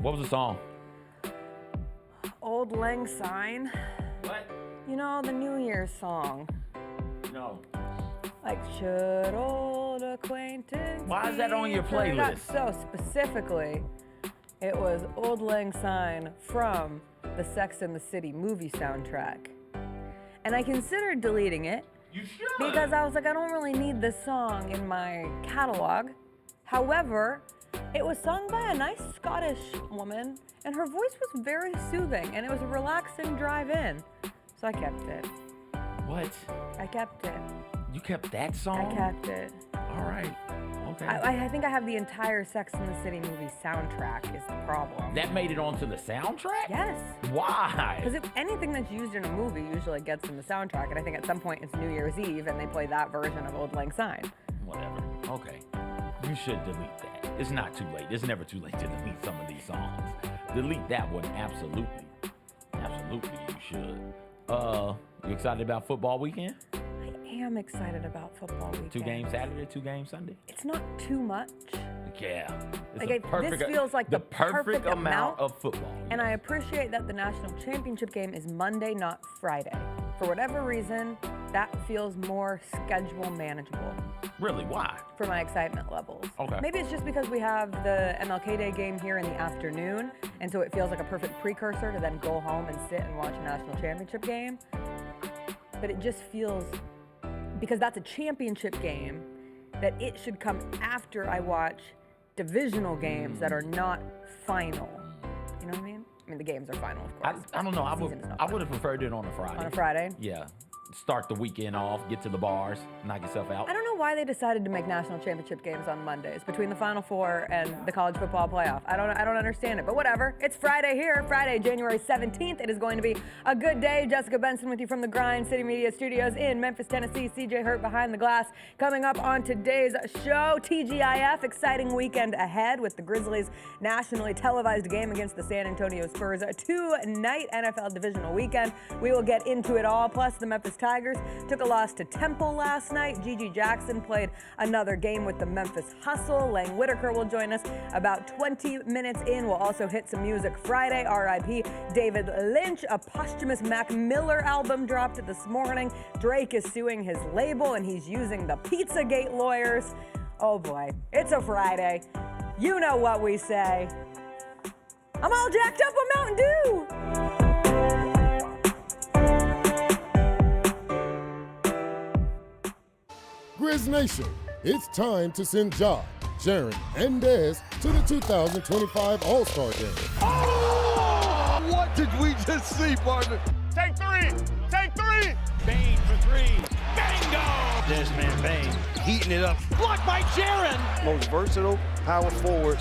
What was the song? Old Lang Syne. What? You know, the New Year's song. No. Like, should old acquaintance. Why is that on your playlist? So specifically, it was Old Lang Syne from the Sex and the City movie soundtrack. And I considered deleting it. You should. Because I was like, I don't really need this song in my catalog. However, it was sung by a nice Scottish woman, and her voice was very soothing, and it was a relaxing drive-in. So I kept it. What? I kept it. You kept that song? I kept it. All right. Okay. I think I have the entire Sex and the City movie soundtrack is the problem. That made it onto the soundtrack? Yes. Why? Because anything that's used in a movie usually gets in the soundtrack, and I think at some point it's New Year's Eve, and they play that version of Old Lang Syne. Whatever. Okay. You should delete that. It's not too late. It's never too late to delete some of these songs. Delete that one, absolutely. Absolutely, you should. You excited about football weekend? I am excited about football weekend. 2 games Saturday, 2 games Sunday? It's not too much. Yeah. It's this feels like the perfect amount of football. And I appreciate that the national championship game is Monday, not Friday. For whatever reason, that feels more schedule manageable. Really? Why? For my excitement levels. Okay. Maybe it's just because we have the MLK Day game here in the afternoon, and so it feels like a perfect precursor to then go home and sit and watch a national championship game. But it just feels, because that's a championship game, that it should come after I watch divisional games that are not final. You know what I mean? I mean, the games are final, of course. I don't know. I would have preferred it on a Friday. On a Friday? Yeah. Start the weekend off, get to the bars, knock yourself out. I don't know why they decided to make national championship games on Mondays between the Final Four and the college football playoff. I don't understand it, but whatever. It's Friday here, Friday, January 17th. It is going to be a good day. Jessica Benson with you from the Grind City Media Studios in Memphis, Tennessee. CJ Hurt behind the glass. Coming up on today's show, TGIF, exciting weekend ahead with the Grizzlies' nationally televised game against the San Antonio Spurs. A 2-night NFL Divisional Weekend. We will get into it all, plus the Memphis Tigers took a loss to Temple last night. Gigi Jackson played another game with the Memphis Hustle. Lang Whitaker will join us about 20 minutes in. We'll also hit some music Friday. R.I.P. David Lynch. A posthumous Mac Miller album dropped this morning. Drake is suing his label, and he's using the Pizzagate lawyers. Oh boy, it's a Friday. You know what we say. I'm all jacked up on Mountain Dew. Grizz Nation, it's time to send Ja, Sharon, and Dez to the 2025 All-Star Game. Oh! What did we just see, partner? Take 3! Take 3! Bain for 3. Bingo! Desmond Bain Heating it up. Blocked by Sharon! most versatile power forward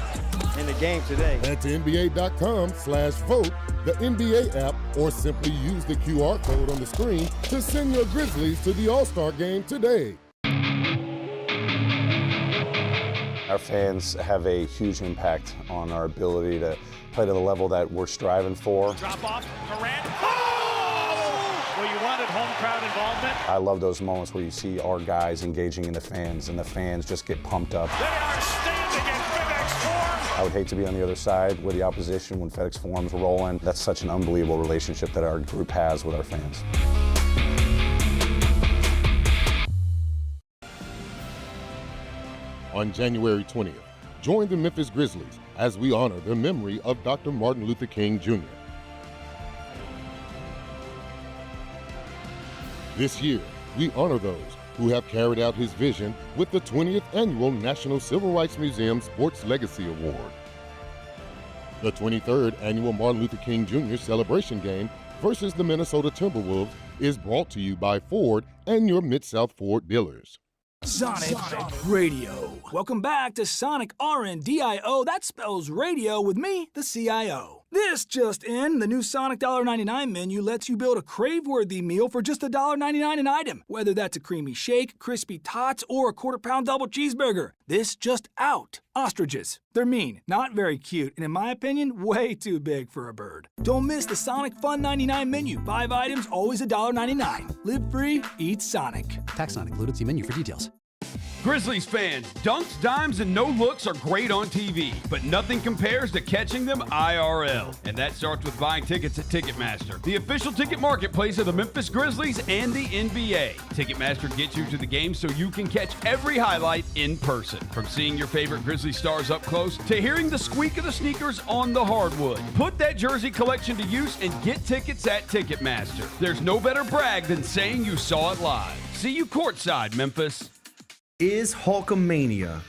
in the game today. Head to NBA.com/vote, the NBA app, or simply use the QR code on the screen to send your Grizzlies to the All-Star Game today. Our fans have a huge impact on our ability to play to the level that we're striving for. Drop off. Durant. Oh! Well, you wanted home crowd involvement. I love those moments where you see our guys engaging in the fans, and the fans just get pumped up. They are standing in FedEx Forum. I would hate to be on the other side with the opposition when FedEx Forum's rolling. That's such an unbelievable relationship that our group has with our fans. On January 20th, join the Memphis Grizzlies as we honor the memory of Dr. Martin Luther King Jr. This year, we honor those who have carried out his vision with the 20th Annual National Civil Rights Museum Sports Legacy Award. The 23rd Annual Martin Luther King Jr. Celebration Game versus the Minnesota Timberwolves is brought to you by Ford and your Mid-South Ford dealers. Sonic Radio. Welcome back to Sonic RNDIO. That spells radio with me, the CIO. This just in, the new Sonic $1.99 menu lets you build a crave-worthy meal for just $1.99 an item, whether that's a creamy shake, crispy tots, or a quarter-pound double cheeseburger. This just out. Ostriches. They're mean, not very cute, and in my opinion, way too big for a bird. Don't miss the Sonic Fun 99 menu. 5 items, always $1.99. Live free, eat Sonic. Tax not included. See menu for details. Grizzlies fans, dunks, dimes, and no-looks are great on TV, but nothing compares to catching them IRL. And that starts with buying tickets at Ticketmaster, the official ticket marketplace of the Memphis Grizzlies and the NBA. Ticketmaster gets you to the game so you can catch every highlight in person. From seeing your favorite Grizzly stars up close to hearing the squeak of the sneakers on the hardwood. Put that jersey collection to use and get tickets at Ticketmaster. There's no better brag than saying you saw it live. See you courtside, Memphis. Is Hulkamania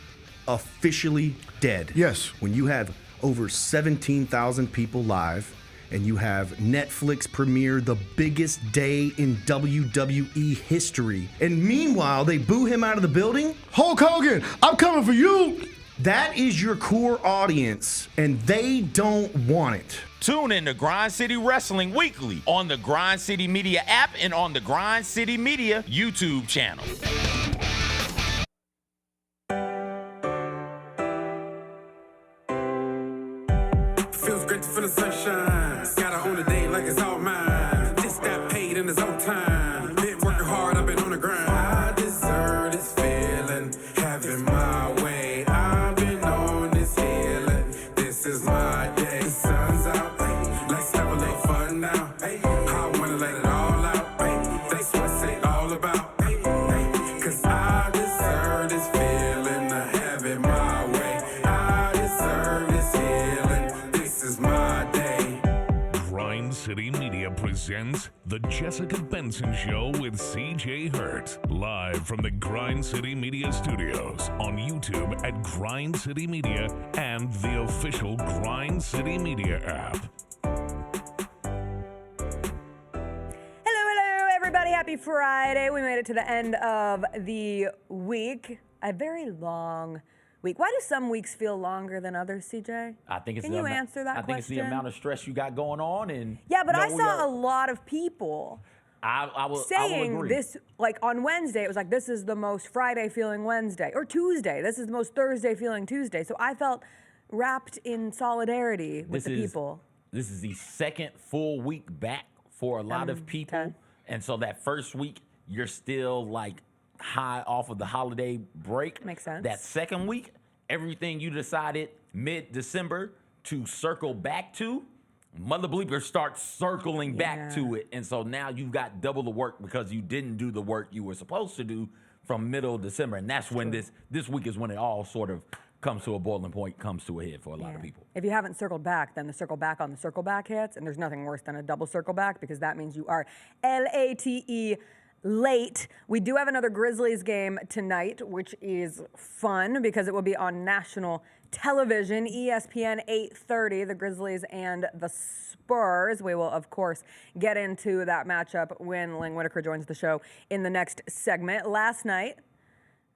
officially dead? Yes. When you have over 17,000 people live and you have Netflix premiere the biggest day in WWE history, and meanwhile they boo him out of the building? Hulk Hogan, I'm coming for you! That is your core audience, and they don't want it. Tune in to Grind City Wrestling weekly on the Grind City Media app and on the Grind City Media YouTube channel. Feels great to feel the sunshine. Gotta own the day like it's all mine. Just got paid in his own time. Been working hard, I've been on the grind. I deserve this feeling, having my way. I've been on this healing. This is my day. The sun's out, hey. Let's have a little fun now. Hey. I wanna let it all out. Hey. That's what it's all about. Hey. Hey. 'Cause I deserve this feeling, have it my way. I deserve this healing. This is my day. Grind City Media presents The Jessica Benson Show with CJ Hurt. Live from the Grind City Media Studios on YouTube at Grind City Media and the official Grind City Media app. Hello, everybody. Happy Friday. We made it to the end of the week. A very long week. Why do some weeks feel longer than others, CJ? I think it's Can you answer that I think it's the amount of stress you got going on, and yeah, but I saw a lot of people I will saying agree. this, like on Wednesday, it was like, this is the most Friday feeling Wednesday, or Tuesday, this is the most Thursday feeling Tuesday. So I felt wrapped in solidarity with the people. This is the second full week back for a lot of people. Okay. And so that first week, you're still like high off of the holiday break. Makes sense. That second week, everything you decided mid-December to circle back to, Mother Bleeper starts circling back to it. And so now you've got double the work because you didn't do the work you were supposed to do from middle of December. And that's when this week is when it all sort of comes to a boiling point, comes to a head for a lot of people. If you haven't circled back, then the circle back on the circle back hits, and there's nothing worse than a double circle back because that means you are LATE late. We do have another Grizzlies game tonight, which is fun because it will be on national television, ESPN 8:30, the Grizzlies and the Spurs. We will, of course, get into that matchup when Whitaker joins the show in the next segment. Last night,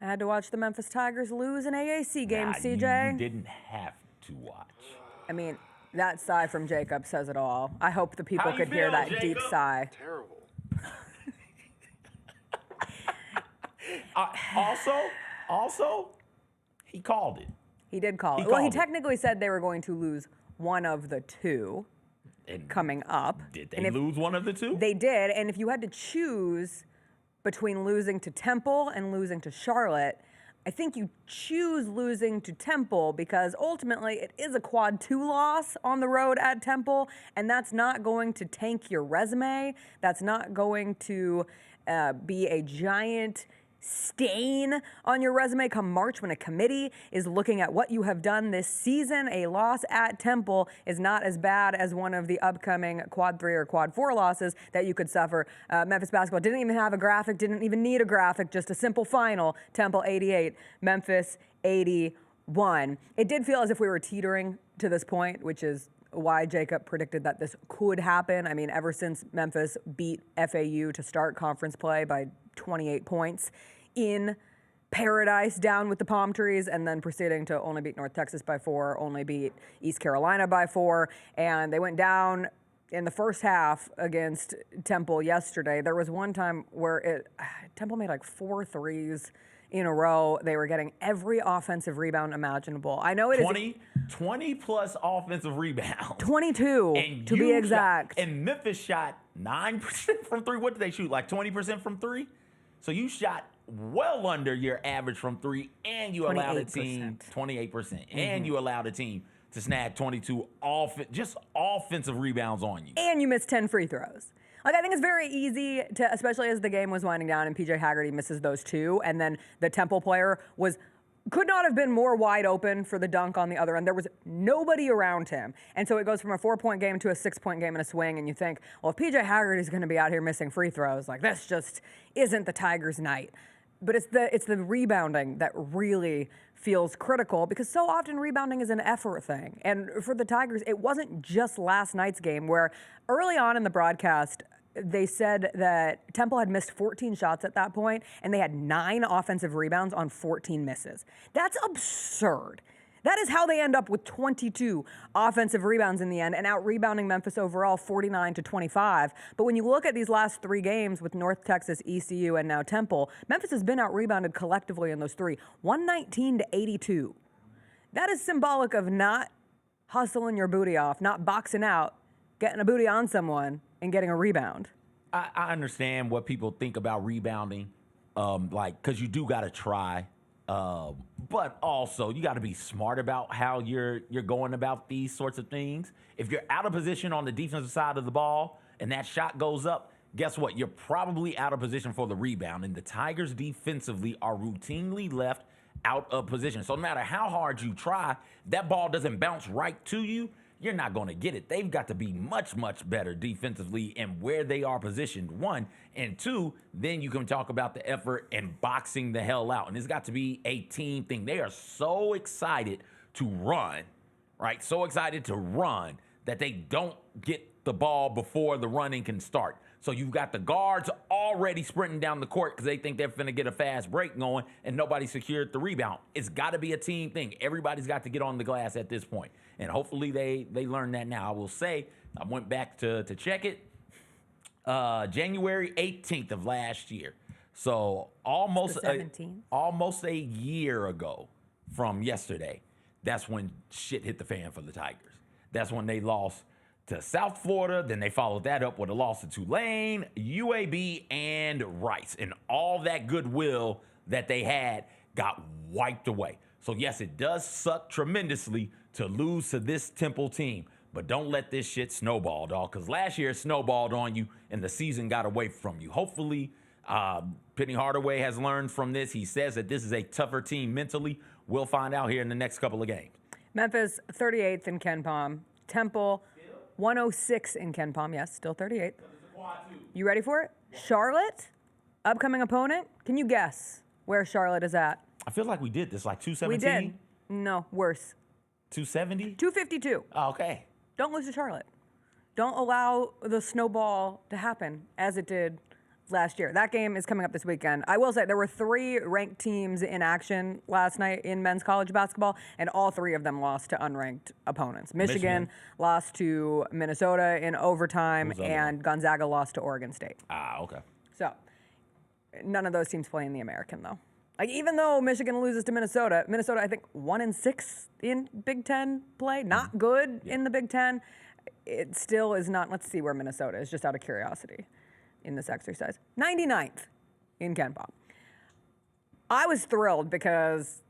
I had to watch the Memphis Tigers lose an AAC game, CJ. You didn't have to watch. I mean, that sigh from Jacob says it all. I hope the people could hear that deep sigh. Terrible. Also, he called it. He did call it. Well, he technically said they were going to lose one of the two coming up. Did they lose one of the two? They did, and if you had to choose between losing to Temple and losing to Charlotte, I think you choose losing to Temple because ultimately it is a quad 2 loss on the road at Temple, and that's not going to tank your resume. That's not going to be a giant stain on your resume come March when a committee is looking at what you have done this season. A loss at Temple is not as bad as one of the upcoming quad 3 or quad 4 losses that you could suffer. Memphis basketball didn't even have a graphic, didn't even need a graphic, just a simple final. Temple 88, Memphis 81. It did feel as if we were teetering to this point, which is why Jacob predicted that this could happen. I mean, ever since Memphis beat FAU to start conference play by 28 points in paradise down with the palm trees, and then proceeding to only beat North Texas by 4, only beat East Carolina by 4, and they went down in the first half against Temple yesterday. There was one time where Temple made like 4 threes in a row. They were getting every offensive rebound imaginable. I know it 20 plus offensive rebounds. 22 to be exact. And Memphis shot 9% from 3. What did they shoot? Like 20% from 3? So you shot well under your average from 3, and you allowed a team 28%, and you allowed a team to snag 22 offensive rebounds on you. And you missed 10 free throws. Like, I think it's very easy to, especially as the game was winding down and PJ Haggerty misses those 2, and then the Temple player could not have been more wide open for the dunk on the other end. There was nobody around him. And so it goes from a 4-point game to a 6-point game in a swing, and you think, well, if PJ Haggerty's going to be out here missing free throws, like, this just isn't the Tigers' night. But it's the rebounding that really feels critical, because so often rebounding is an effort thing. And for the Tigers, it wasn't just last night's game, where early on in the broadcast, they said that Temple had missed 14 shots at that point, and they had 9 offensive rebounds on 14 misses. That's absurd. That is how they end up with 22 offensive rebounds in the end, and out-rebounding Memphis overall 49-25. But when you look at these last 3 games with North Texas, ECU, and now Temple, Memphis has been out-rebounded collectively in those 3, 119-82. That is symbolic of not hustling your booty off, not boxing out, getting a booty on someone, and getting a rebound. I understand what people think about rebounding, because you do got to try. But also, you got to be smart about how you're going about these sorts of things. If you're out of position on the defensive side of the ball and that shot goes up, guess what? You're probably out of position for the rebound. And the Tigers defensively are routinely left out of position. So no matter how hard you try, if that ball doesn't bounce right to you, you're not going to get it. They've got to be much, much better defensively and where they are positioned, 1. And 2, then you can talk about the effort and boxing the hell out. And it's got to be a team thing. They are so excited to run, right? So excited to run that they don't get the ball before the running can start. So you've got the guards already sprinting down the court because they think they're finna get a fast break going, and nobody secured the rebound. It's got to be a team thing. Everybody's got to get on the glass at this point. And hopefully they learn that now. I will say, I went back to check it, January 18th of last year. So almost a year ago from yesterday, that's when shit hit the fan for the Tigers. That's when they lost to South Florida. Then they followed that up with a loss to Tulane, UAB, and Rice. And all that goodwill that they had got wiped away. So yes, it does suck tremendously to lose to this Temple team, but don't let this shit snowball, dog, because last year it snowballed on you and the season got away from you. Hopefully, Penny Hardaway has learned from this. He says that this is a tougher team mentally. We'll find out here in the next couple of games. Memphis, 38th in KenPom. Temple, 106 in KenPom. Yes, still 38th. You ready for it? Charlotte, upcoming opponent. Can you guess where Charlotte is at? I feel like we did this, like 217? We did. No, worse. 270? 252. Oh, okay. Don't lose to Charlotte. Don't allow the snowball to happen as it did last year. That game is coming up this weekend. I will say there were 3 ranked teams in action last night in men's college basketball, and all 3 of them lost to unranked opponents. Michigan lost to Minnesota in overtime, and Gonzaga lost to Oregon State. Ah, okay. So none of those teams play in the American, though. Like, even though Michigan loses to Minnesota, I think 1-6 in Big Ten play. Not good in the Big Ten. It still is not. Let's see where Minnesota is, just out of curiosity in this exercise. 99th in KenPom. I was thrilled because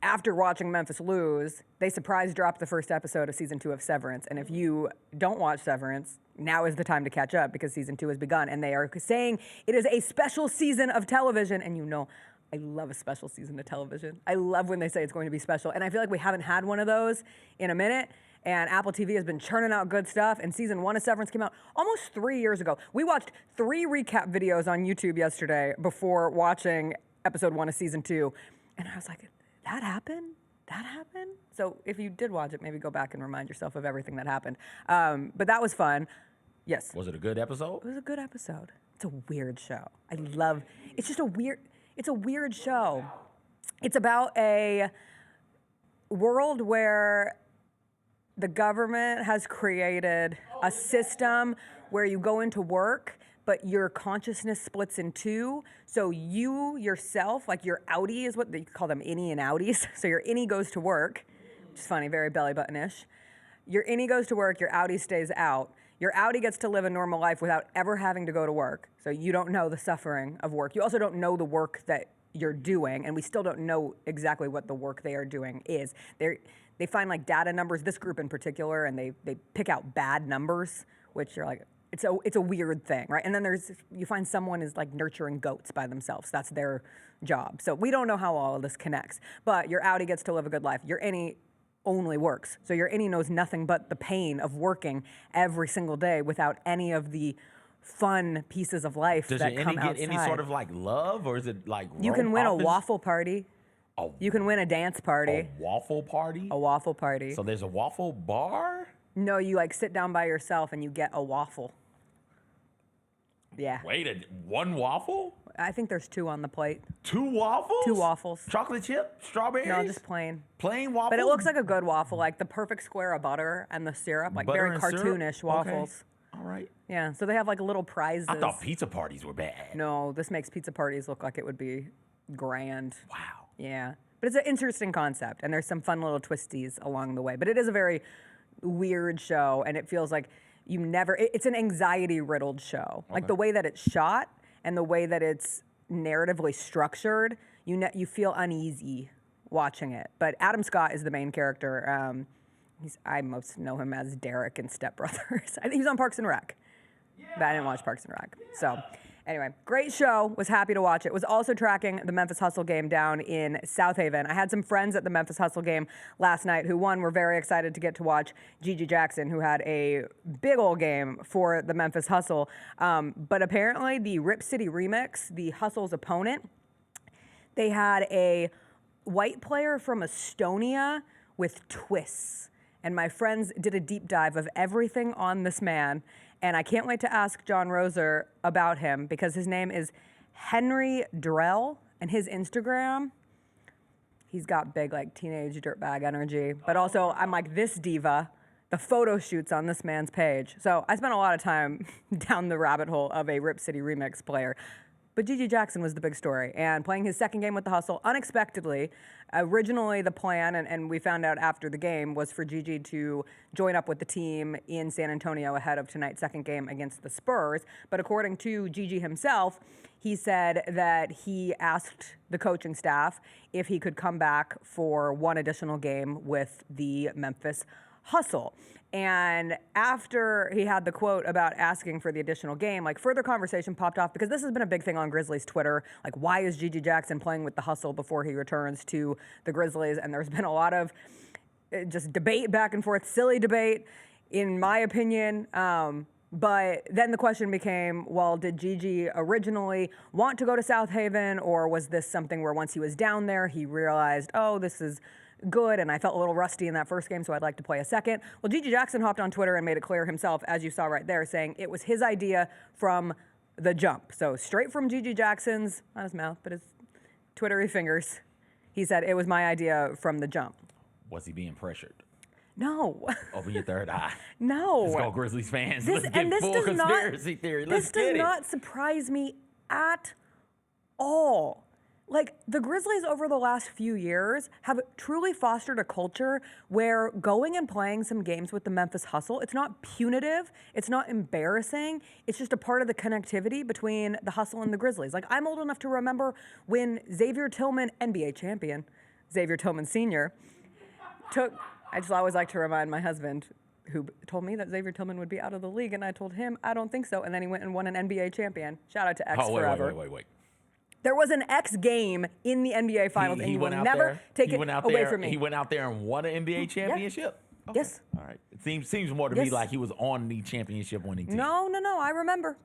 after watching Memphis lose, they surprise dropped the first episode of season 2 of Severance. And if you don't watch Severance, now is the time to catch up because season 2 has begun. And they are saying it is a special season of television. And you know, I love a special season of television. I love when they say it's going to be special. And I feel like we haven't had one of those in a minute. And Apple TV has been churning out good stuff. And season 1 of Severance came out almost 3 years ago. We watched 3 recap videos on YouTube yesterday before watching episode 1 of season 2. And I was like, that happened? That happened? So if you did watch it, maybe go back and remind yourself of everything that happened. But that was fun. Yes. Was it a good episode? It was a good episode. It's a weird show. It's just a weird show. It's about a world where the government has created a system where you go into work, but your consciousness splits in two. So you yourself, like your outie is what they call them, innie and outies. So your innie goes to work, which is funny, very belly button-ish. Your innie goes to work, your outie stays out. Your outie gets to live a normal life without ever having to go to work. So you don't know the suffering of work. You also don't know the work that you're doing, and we still don't know exactly what the work they are doing is. They find like data numbers, this group in particular, and they pick out bad numbers, which you're like, it's a weird thing, right? And then you find someone is like nurturing goats by themselves. That's their job. So we don't know how all of this connects, but your outie gets to live a good life. Your innie only works. So your innie knows nothing but the pain of working every single day without any of the fun pieces of life Does that your come innie outside. get any sort of like love, or is it like You can win a office? waffle party. You can win a dance party. A waffle party? A waffle party. So there's a waffle bar? No, you like sit down by yourself and you get a waffle. Yeah. Wait, one waffle? I think there's 2 on the plate. 2 waffles? 2 waffles. Chocolate chip? Strawberries? No, just plain. Plain waffle? But it looks like a good waffle, like the perfect square of butter and the syrup, like Butter very and syrup? cartoonish waffles. Okay. All right. Yeah, so they have like little prizes. I thought pizza parties were bad. No, this makes pizza parties look like it would be grand. Wow. Yeah. But it's an interesting concept, and there's some fun little twisties along the way. But it is a very weird show, and it feels like it's an anxiety-riddled show. Like the way that it's shot and the way that it's narratively structured, you feel uneasy watching it. But Adam Scott is the main character. I most know him as Derek in Step Brothers. I think he's on Parks and Rec, but I didn't watch Parks and Rec. So anyway, great show. Was happy to watch it. Was also tracking the Memphis Hustle game down in South Haven. I had some friends at the Memphis Hustle game last night who, were very excited to get to watch Gigi Jackson, who had a big old game for the Memphis Hustle. But apparently the Rip City remix, the Hustle's opponent, they had a white player from Estonia with twists. And my friends did a deep dive of everything on this man. And I can't wait to ask John Roser about him because his name is Henry Drell. And his Instagram, he's got big like teenage dirtbag energy. But also I'm like this diva. The photo shoots on this man's page. So I spent a lot of time down the rabbit hole of a Rip City remix player. But Gigi Jackson was the big story, and playing his second game with the Hustle unexpectedly. Originally, the plan, and we found out after the game, was for Gigi to join up with the team in San Antonio ahead of tonight's second game against the Spurs. But according to Gigi himself, he said that he asked the coaching staff if he could come back for one additional game with the Memphis Hustle. And after he had the quote about asking for the additional game, like further conversation popped off because this has been a big thing on Grizzlies Twitter. Like, why is Gigi Jackson playing with the Hustle before he returns to the Grizzlies? And there's been a lot of just debate back and forth, silly debate, in my opinion. But then the question became, well, did Gigi originally want to go to South Haven, or was this something where once he was down there, he realized, oh, this is good, and I felt a little rusty in that first game, so I'd like to play a second. Well, Gigi Jackson hopped on Twitter and made it clear himself, as you saw right there, saying it was his idea from the jump. So straight from Gigi Jackson's, not his mouth, but his Twittery fingers, he said, it was my idea from the jump. Was he being pressured? No. Open your third eye. No. Let's go, Grizzlies fans. Let's get full conspiracy theory. This does not surprise me at all. Like, the Grizzlies over the last few years have truly fostered a culture where going and playing some games with the Memphis Hustle, it's not punitive, it's not embarrassing, it's just a part of the connectivity between the Hustle and the Grizzlies. Like, I'm old enough to remember when Xavier Tillman, NBA champion, Xavier Tillman Sr., I just always like to remind my husband, who told me that Xavier Tillman would be out of the league, and I told him, I don't think so, and then he went and won an NBA champion. Shout out to X forever. Wait. There was an X game in the NBA Finals, and you will never take it away from me. He went out there and won an NBA championship? Yeah. Okay. Yes. All right. It seems more to me like he was on the championship winning team. No, I remember.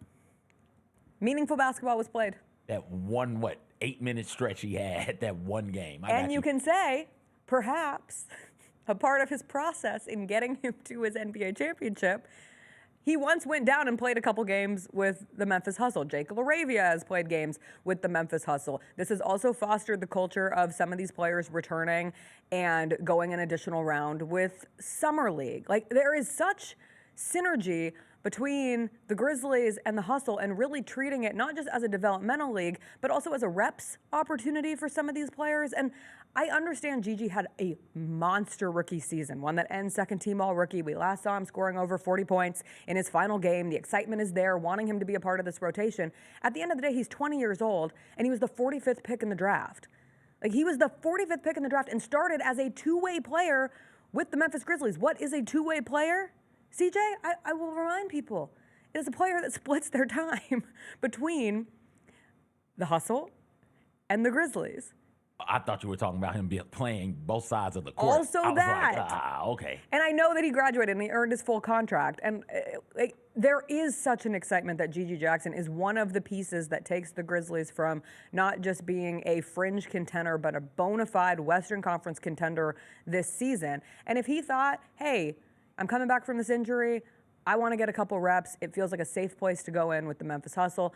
Meaningful basketball was played. That one, 8-minute stretch he had, that one game. And you can say, perhaps, a part of his process in getting him to his NBA championship, He once went down and played a couple games with the Memphis Hustle. Jake LaRavia has played games with the Memphis Hustle. This has also fostered the culture of some of these players returning and going an additional round with Summer League. Like, there is such synergy between the Grizzlies and the Hustle, and really treating it not just as a developmental league, but also as a reps opportunity for some of these players. And I understand Gigi had a monster rookie season, one that ends second team all rookie. We last saw him scoring over 40 points in his final game. The excitement is there, wanting him to be a part of this rotation. At the end of the day, he's 20 years old, and he was the 45th pick in the draft. Like, he was the 45th pick in the draft and started as a two-way player with the Memphis Grizzlies. What is a two-way player? CJ, I will remind people, it is a player that splits their time between the Hustle and the Grizzlies. I thought you were talking about him playing both sides of the court. Also I was that. Like, okay. And I know that he graduated and he earned his full contract. And there is such an excitement that Gigi Jackson is one of the pieces that takes the Grizzlies from not just being a fringe contender, but a bona fide Western Conference contender this season. And if he thought, hey, I'm coming back from this injury, I want to get a couple reps, it feels like a safe place to go in with the Memphis Hustle.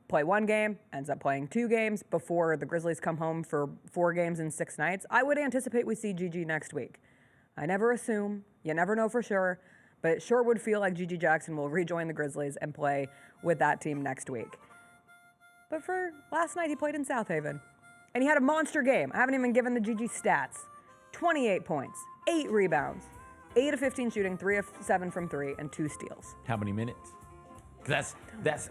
Play one game, ends up playing 2 games before the Grizzlies come home for 4 games in 6 nights. I would anticipate we see Gigi next week. I never assume, you never know for sure, but it sure would feel like Gigi Jackson will rejoin the Grizzlies and play with that team next week. But for last night, he played in South Haven, and he had a monster game. I haven't even given the Gigi stats. 28 points, 8 rebounds, 8 of 15 shooting, 3 of 7 from 3, and 2 steals. How many minutes? That's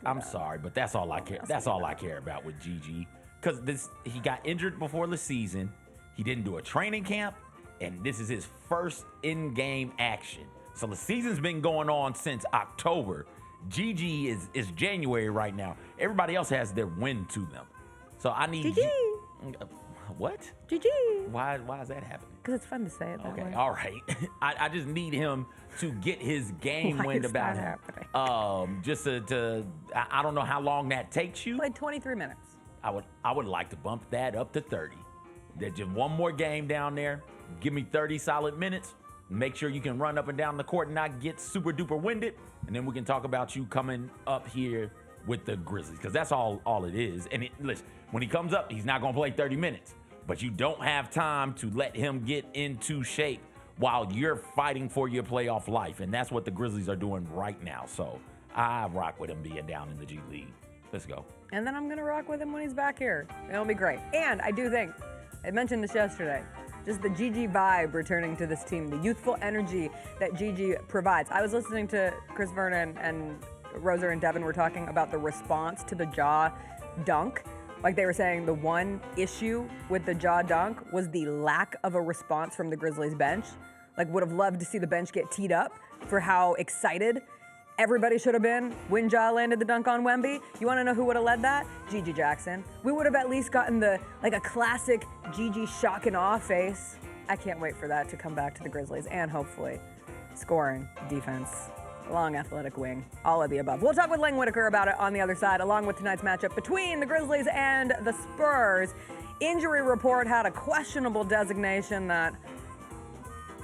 I'm sorry, but that's all I care. That's all I care about with Gigi. Because he got injured before the season. He didn't do a training camp, and this is his first in-game action. So the season's been going on since October. Gigi is January right now. Everybody else has their win to them. So I need Gigi. What? Gigi. Why is that happening? Because it's fun to say it that way. Okay, all right. I just need him to get his game wind about him. Just to I don't know how long that takes you. Played 23 minutes. I would like to bump that up to 30. There's just one more game down there. Give me 30 solid minutes. Make sure you can run up and down the court and not get super duper winded. And then we can talk about you coming up here with the Grizzlies, because that's all it is. And listen, when he comes up, he's not going to play 30 minutes. But you don't have time to let him get into shape while you're fighting for your playoff life. And that's what the Grizzlies are doing right now. So I rock with him being down in the G League. Let's go. And then I'm going to rock with him when he's back here. It'll be great. And I do think, I mentioned this yesterday, just the Gigi vibe returning to this team, the youthful energy that Gigi provides. I was listening to Chris Vernon and Roser and Devin were talking about the response to the jaw dunk. Like, they were saying the one issue with the jaw dunk was the lack of a response from the Grizzlies bench. Like, would have loved to see the bench get teed up for how excited everybody should have been when Ja landed the dunk on Wemby. You want to know who would have led that? Gigi Jackson. We would have at least gotten a classic Gigi shock and awe face. I can't wait for that to come back to the Grizzlies, and hopefully scoring, defense, long athletic wing, all of the above. We'll talk with Lang Whitaker about it on the other side, along with tonight's matchup between the Grizzlies and the Spurs. Injury report had a questionable designation that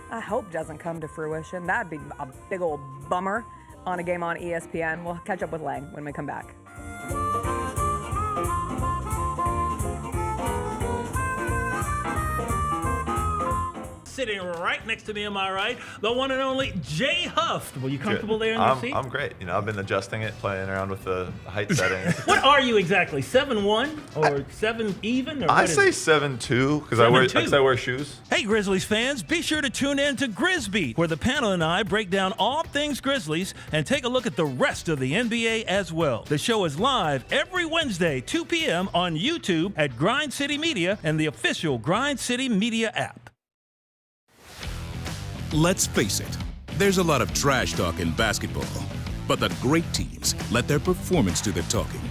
I hope doesn't come to fruition. That'd be a big old bummer on a game on ESPN. We'll catch up with Lang when we come back. Sitting right next to me, am I right? The one and only Jay Huff. Were you comfortable there in your seat? I'm great. I've been adjusting it, playing around with the height settings. What are you exactly? 7'1" or 7 even? Or I say 7'2" because I wear shoes. Hey, Grizzlies fans, be sure to tune in to Grizzbeat, where the panel and I break down all things Grizzlies and take a look at the rest of the NBA as well. The show is live every Wednesday, 2 p.m. on YouTube at Grind City Media and the official Grind City Media app. Let's face it, there's a lot of trash talk in basketball, but the great teams let their performance do the talking.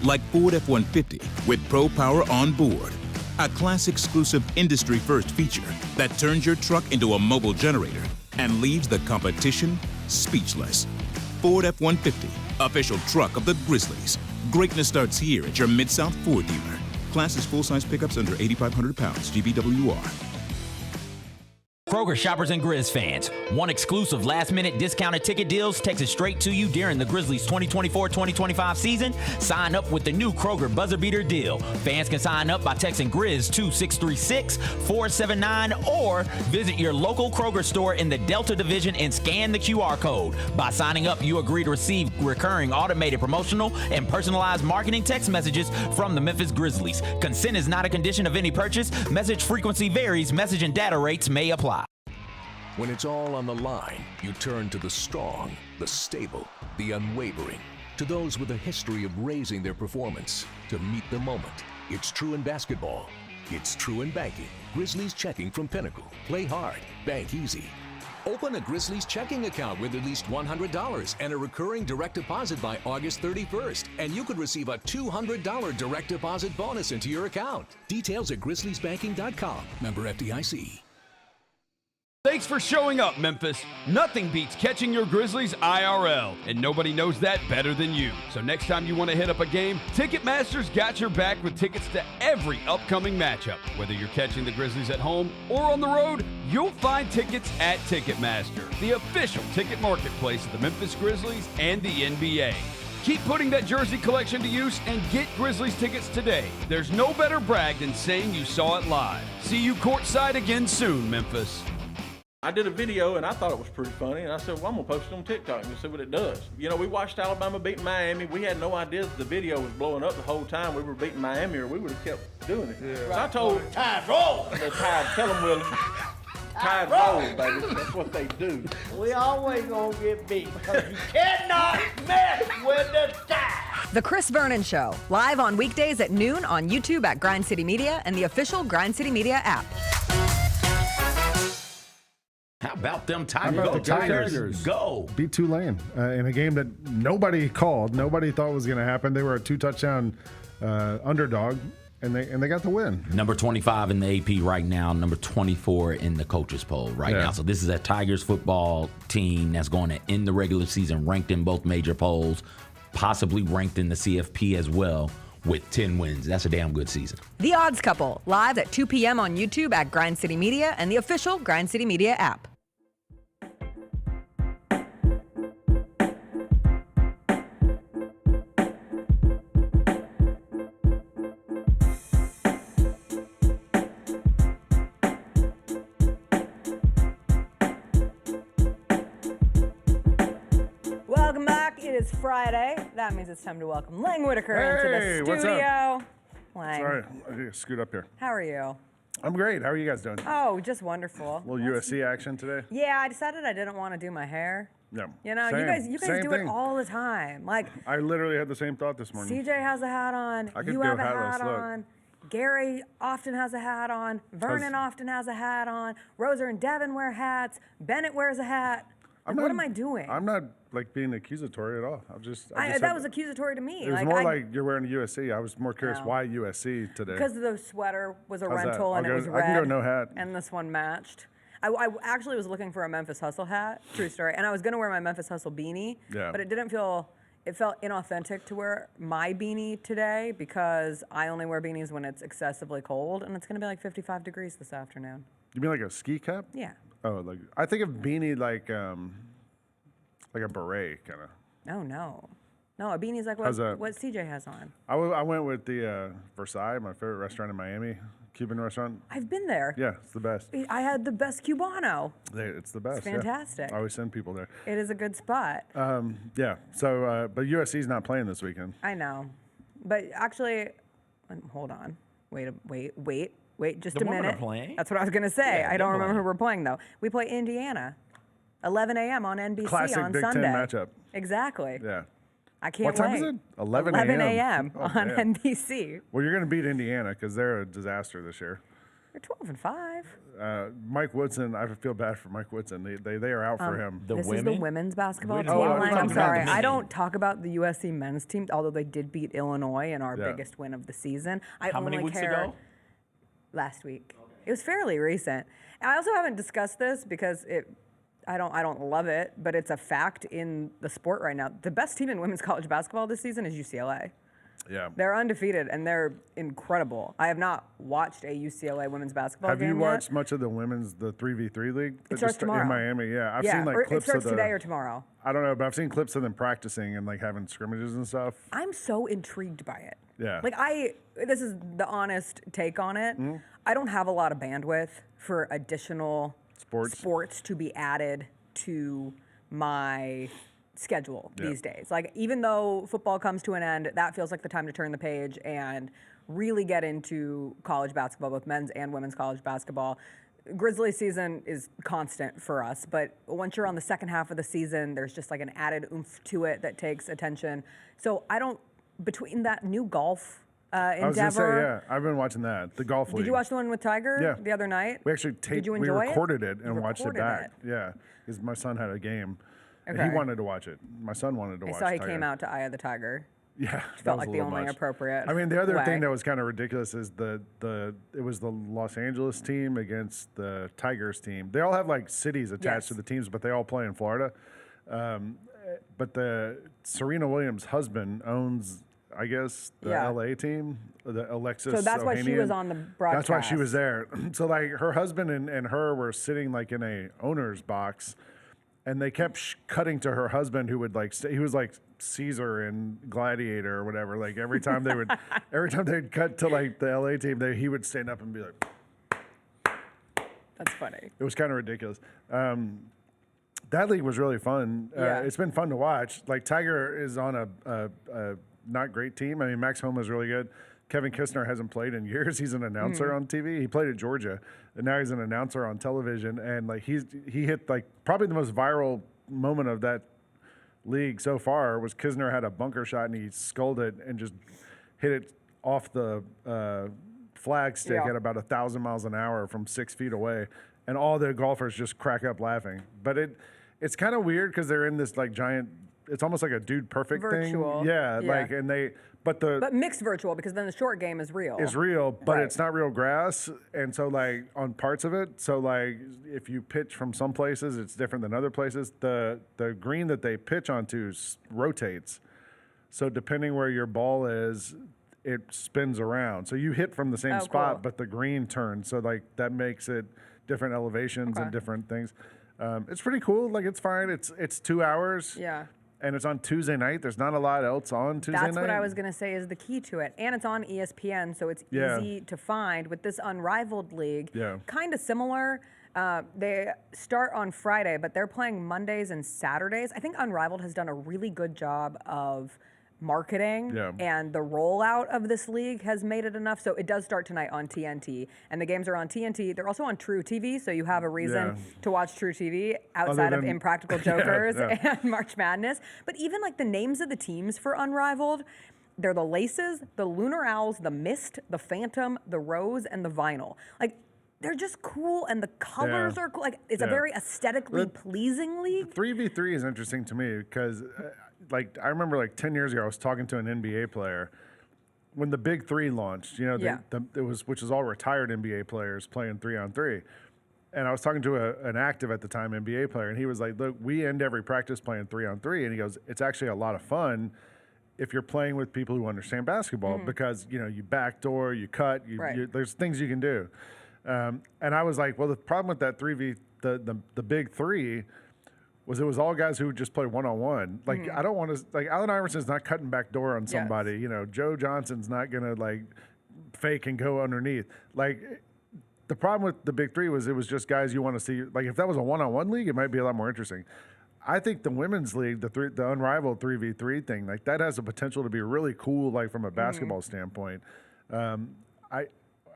Like Ford F-150 with Pro Power on board, a class-exclusive industry-first feature that turns your truck into a mobile generator and leaves the competition speechless. Ford F-150, official truck of the Grizzlies. Greatness starts here at your Mid-South Ford dealer. Class is full-size pickups under 8,500 pounds, GVWR. Kroger shoppers and Grizz fans, one exclusive last-minute discounted ticket deals texted straight to you during the Grizzlies 2024-2025 season. Sign up with the new Kroger Buzzer Beater deal. Fans can sign up by texting Grizz to 636-479 or visit your local Kroger store in the Delta Division and scan the QR code. By signing up, you agree to receive recurring automated promotional and personalized marketing text messages from the Memphis Grizzlies. Consent is not a condition of any purchase. Message frequency varies. Message and data rates may apply. When it's all on the line, you turn to the strong, the stable, the unwavering. To those with a history of raising their performance, to meet the moment. It's true in basketball. It's true in banking. Grizzlies Checking from Pinnacle. Play hard. Bank easy. Open a Grizzlies checking account with at least $100 and a recurring direct deposit by August 31st, and you could receive a $200 direct deposit bonus into your account. Details at grizzliesbanking.com. Member FDIC. Thanks for showing up, Memphis. Nothing beats catching your Grizzlies IRL, and nobody knows that better than you. So next time you want to hit up a game, Ticketmaster's got your back with tickets to every upcoming matchup. Whether you're catching the Grizzlies at home or on the road, you'll find tickets at Ticketmaster, the official ticket marketplace of the Memphis Grizzlies and the NBA. Keep putting that jersey collection to use and get Grizzlies tickets today. There's no better brag than saying you saw it live. See you courtside again soon, Memphis. I did a video and I thought it was pretty funny, and I said, well, I'm gonna post it on TikTok and see what it does. You know, we watched Alabama beat Miami. We had no idea that the video was blowing up the whole time we were beating Miami, or we would have kept doing it. Yeah. So I told Tide roll. The Tide, tell them, Willie. Tide roll, baby. That's what they do. We always gonna get beat because you cannot mess with the Tide. The Chris Vernon Show, live on weekdays at noon on YouTube at Grind City Media and the official Grind City Media app. How about them How Tigers? about Go, the Tigers? Go. Beat Tulane in a game that nobody called. Nobody thought was going to happen. They were a 2-touchdown underdog, and they got the win. Number 25 in the AP right now, number 24 in the coaches poll right now. So this is a Tigers football team that's going to end the regular season ranked in both major polls, possibly ranked in the CFP as well, with 10 wins. That's a damn good season. The Odds Couple, live at 2 p.m. on YouTube at Grind City Media and the official Grind City Media app. Welcome back. It is Friday. That means it's time to welcome Lang Whitaker into the what's studio. up? Lang, Sorry, I need to scoot up here. how are you? I'm great. How are you guys doing? Oh, just wonderful. A little USC action today? Yeah, I decided I didn't want to do my hair. Yeah. You know, Same. you guys Same do thing. it all the time. Like, I literally had the same thought this morning. CJ has a hat on. I could You go have a hatless, hat look. on. Gary often has a hat on. Vernon often has a hat on. Roser and Devin wear hats. Bennett wears a hat. What am I doing? I'm not like being accusatory at all. That was accusatory to me. It was more like you're wearing a USC. I was more curious No. why USC today. Because the sweater was a How's that? rental and I'll it go- was I red. can go no hat. And this one matched. I actually was looking for a Memphis Hustle hat, true story, and I was gonna wear my Memphis Hustle beanie, Yeah. but it felt inauthentic to wear my beanie today because I only wear beanies when it's excessively cold, and it's gonna be like 55 degrees this afternoon. You mean like a ski cap? Yeah. Oh, like I think of beanie like a beret kind of. Oh no, a beanie's like How's that? what CJ has on. I went with the Versailles, my favorite restaurant in Miami, Cuban restaurant. I've been there. Yeah, it's the best. I had the best Cubano. It's the best. It's fantastic. Yeah. I always send people there. It is a good spot. Yeah. So, but USC's not playing this weekend. I know, but actually, hold on, wait, just The a women minute. are playing. That's what I was gonna say. Yeah, I don't they're remember who playing. we're playing though. We play Indiana, 11 a.m. on NBC Classic on Big Ten Sunday. matchup. Exactly. Yeah. I can't What time wait. is it? 11 a.m. Oh, on man. NBC. Well, you're going to beat Indiana because they're a disaster this year. You're 12-5. Mike Woodson, I feel bad for Mike Woodson. They are out for him. This is the women's basketball We team. didn't- Oh, Lang, I'm I'm talking sorry. about the I men. don't talk about the USC men's team, although they did beat Illinois in our Yeah. biggest win of the season. I How only many weeks care ago? last week. It was fairly recent. And I also haven't discussed this because I don't love it, but it's a fact in the sport right now. The best team in women's college basketball this season is UCLA. Yeah. They're undefeated, and they're incredible. I have not watched a UCLA women's basketball Have game you watched yet. much of the women's, the 3v3 league? It starts tomorrow. In Miami, yeah. I've seen like or clips it starts of the, today or tomorrow. I don't know, but I've seen clips of them practicing and like having scrimmages and stuff. I'm so intrigued by it. Yeah. Like this is the honest take on it. Mm-hmm. I don't have a lot of bandwidth for additional sports to be added to my schedule these days. Like, even though football comes to an end, that feels like the time to turn the page and really get into college basketball, both men's and women's college basketball. Grizzlies season is constant for us, but once you're on the second half of the season, there's just like an added oomph to it that takes attention. So between that new golf endeavor. I was gonna say, yeah, I've been watching that, the golf league. Did you watch the one with Tiger Yeah. the other night? We actually Did you enjoy recorded it and You watched it recorded back. it. Yeah, because my son had a game. And Okay. he wanted to watch it. My son wanted to I watch saw he Tiger. came out to Eye of the Tiger. Yeah, Which that felt was like a the little only much. appropriate I mean, the other way. thing that was kind of ridiculous is it was the Los Angeles team against the Tigers team. They all have like cities attached to the teams, but they all play in Florida. But the Serena Williams' husband owns, I guess, the LA team, the Alexis. So that's why she Ohanian. was on the broadcast. That's why she was there. So like her husband and her were sitting like in a owner's box, and they kept cutting to her husband, who would like he was like Caesar in Gladiator or whatever. Like every time they'd cut to like the LA team, he would stand up and be like. That's funny. It was kind of ridiculous. That league was really fun. It's been fun to watch. Like Tiger is on a not great team. I mean, Max Homa is really good. Kevin Kistner hasn't played in years. He's an announcer on TV. He played at Georgia, and now he's an announcer on television. And like he hit like probably the most viral moment of that league so far was Kisner had a bunker shot and he sculled it and just hit it off the flag stick at about 1,000 miles an hour from 6 feet away, and all the golfers just crack up laughing. But it's kind of weird because they're in this like giant. It's almost like a Dude Perfect Virtual. thing. Yeah, like and they. But mixed virtual, because then the short game is real. It's real, but it's not real grass. And so like on parts of it, so like if you pitch from some places, it's different than other places. The green that they pitch onto rotates. So depending where your ball is, it spins around. So you hit from the same spot, cool. but the green turns. So like that makes it different elevations and different things. It's pretty cool. Like it's fine. It's 2 hours. Yeah. And it's on Tuesday night. There's not a lot else on Tuesday night. That's what I was going to say is the key to it. And it's on ESPN, so it's easy to find. With this Unrivaled league, kind of similar. They start on Friday, but they're playing Mondays and Saturdays. I think Unrivaled has done a really good job of marketing, and the rollout of this league has made it enough. So it does start tonight on TNT, and the games are on TNT. They're also on True TV, so you have a reason to watch True TV outside of Impractical Jokers and March Madness. But even like the names of the teams for Unrivaled, they're the Laces, the Lunar Owls, the Mist, the Phantom, the Rose, and the Vinyl. Like, they're just cool, and the colors are cool. Like, it's a very aesthetically pleasing league. 3v3 is interesting to me because, like, I remember like 10 years ago, I was talking to an NBA player when the Big Three launched. You know, which was all retired NBA players playing 3-on-3. And I was talking to an active at the time NBA player, and he was like, "Look, we end every practice playing 3-on-3," and he goes, "It's actually a lot of fun if you're playing with people who understand basketball because you backdoor, you cut, there's things you can do." And I was like, well, the problem with that the Big Three was it was all guys who would just play one-on-one. Like, I don't want to, like, Allen Iverson's not cutting back door on somebody. You know, Joe Johnson's not going to, like, fake and go underneath. Like, the problem with the Big Three was it was just guys you want to see. Like, if that was a one-on-one league, it might be a lot more interesting. I think the women's league, the Unrivaled 3v3 thing, like, that has the potential to be really cool, like, from a basketball standpoint.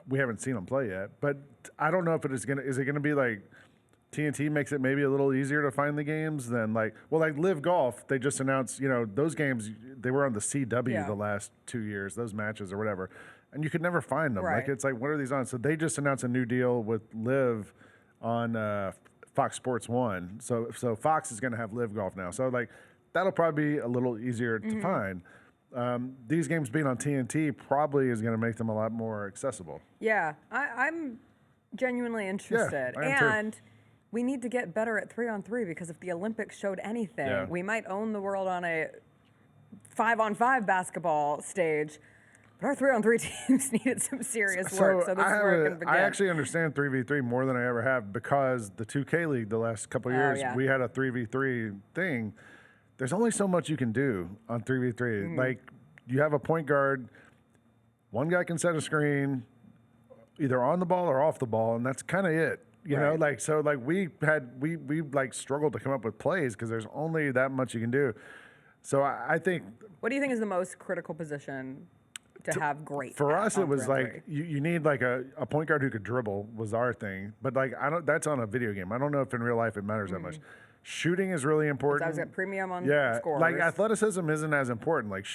We haven't seen them play yet, but I don't know if is it gonna be like TNT makes it maybe a little easier to find the games than like Live Golf. They just announced, those games, they were on the CW the last 2 years, those matches or whatever, and you could never find them. Like, it's like, what are these on? So they just announced a new deal with Live on Fox Sports 1. So Fox is gonna have Live Golf now. So like that'll probably be a little easier to find. These games being on TNT probably is going to make them a lot more accessible. Yeah, I'm genuinely interested. I am and too. we need to get better at 3-on-3 because if the Olympics showed anything, we might own the world on a 5-on-5 basketball stage. But our 3-on-3 teams needed some serious work, so this is where it can begin. I actually understand 3v3 more than I ever have because the 2K League the last couple of years, we had a 3v3 thing. There's only so much you can do on 3v3. Like, you have a point guard, one guy can set a screen, either on the ball or off the ball, and that's kind of it. You know, like, so like we like struggled to come up with plays because there's only that much you can do. So I think. What do you think is the most critical position to have great? For us, it was like you need like a point guard who could dribble was our thing. But like that's on a video game. I don't know if in real life it matters that much. Shooting is really important. I was at premium on scorers. Like athleticism isn't as important. Like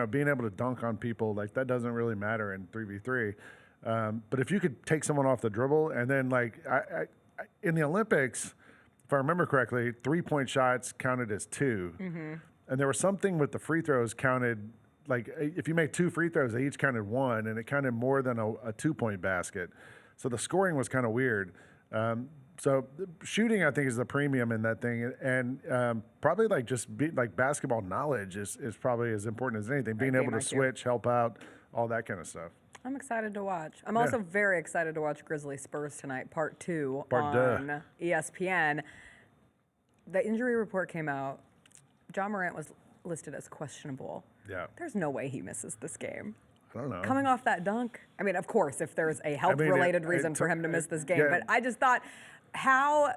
being able to dunk on people, like that doesn't really matter in 3v3. But if you could take someone off the dribble and then like in the Olympics, if I remember correctly, 3-point shots counted as 2. And there was something with the free throws counted, like if you made 2 free throws, they each counted 1, and it counted more than a 2-point basket. So the scoring was kind of weird. So shooting, I think, is the premium in that thing, and probably like like basketball knowledge is probably as important as anything. Being able to switch, help out, all that kind of stuff. I'm excited to watch. I'm also very excited to watch Grizzlies Spurs tonight, part 2 on ESPN. The injury report came out. John Morant was listed as questionable. Yeah. There's no way he misses this game. I don't know. Coming off that dunk. I mean, of course, if there's a health-related reason for him to miss this game, but I just thought how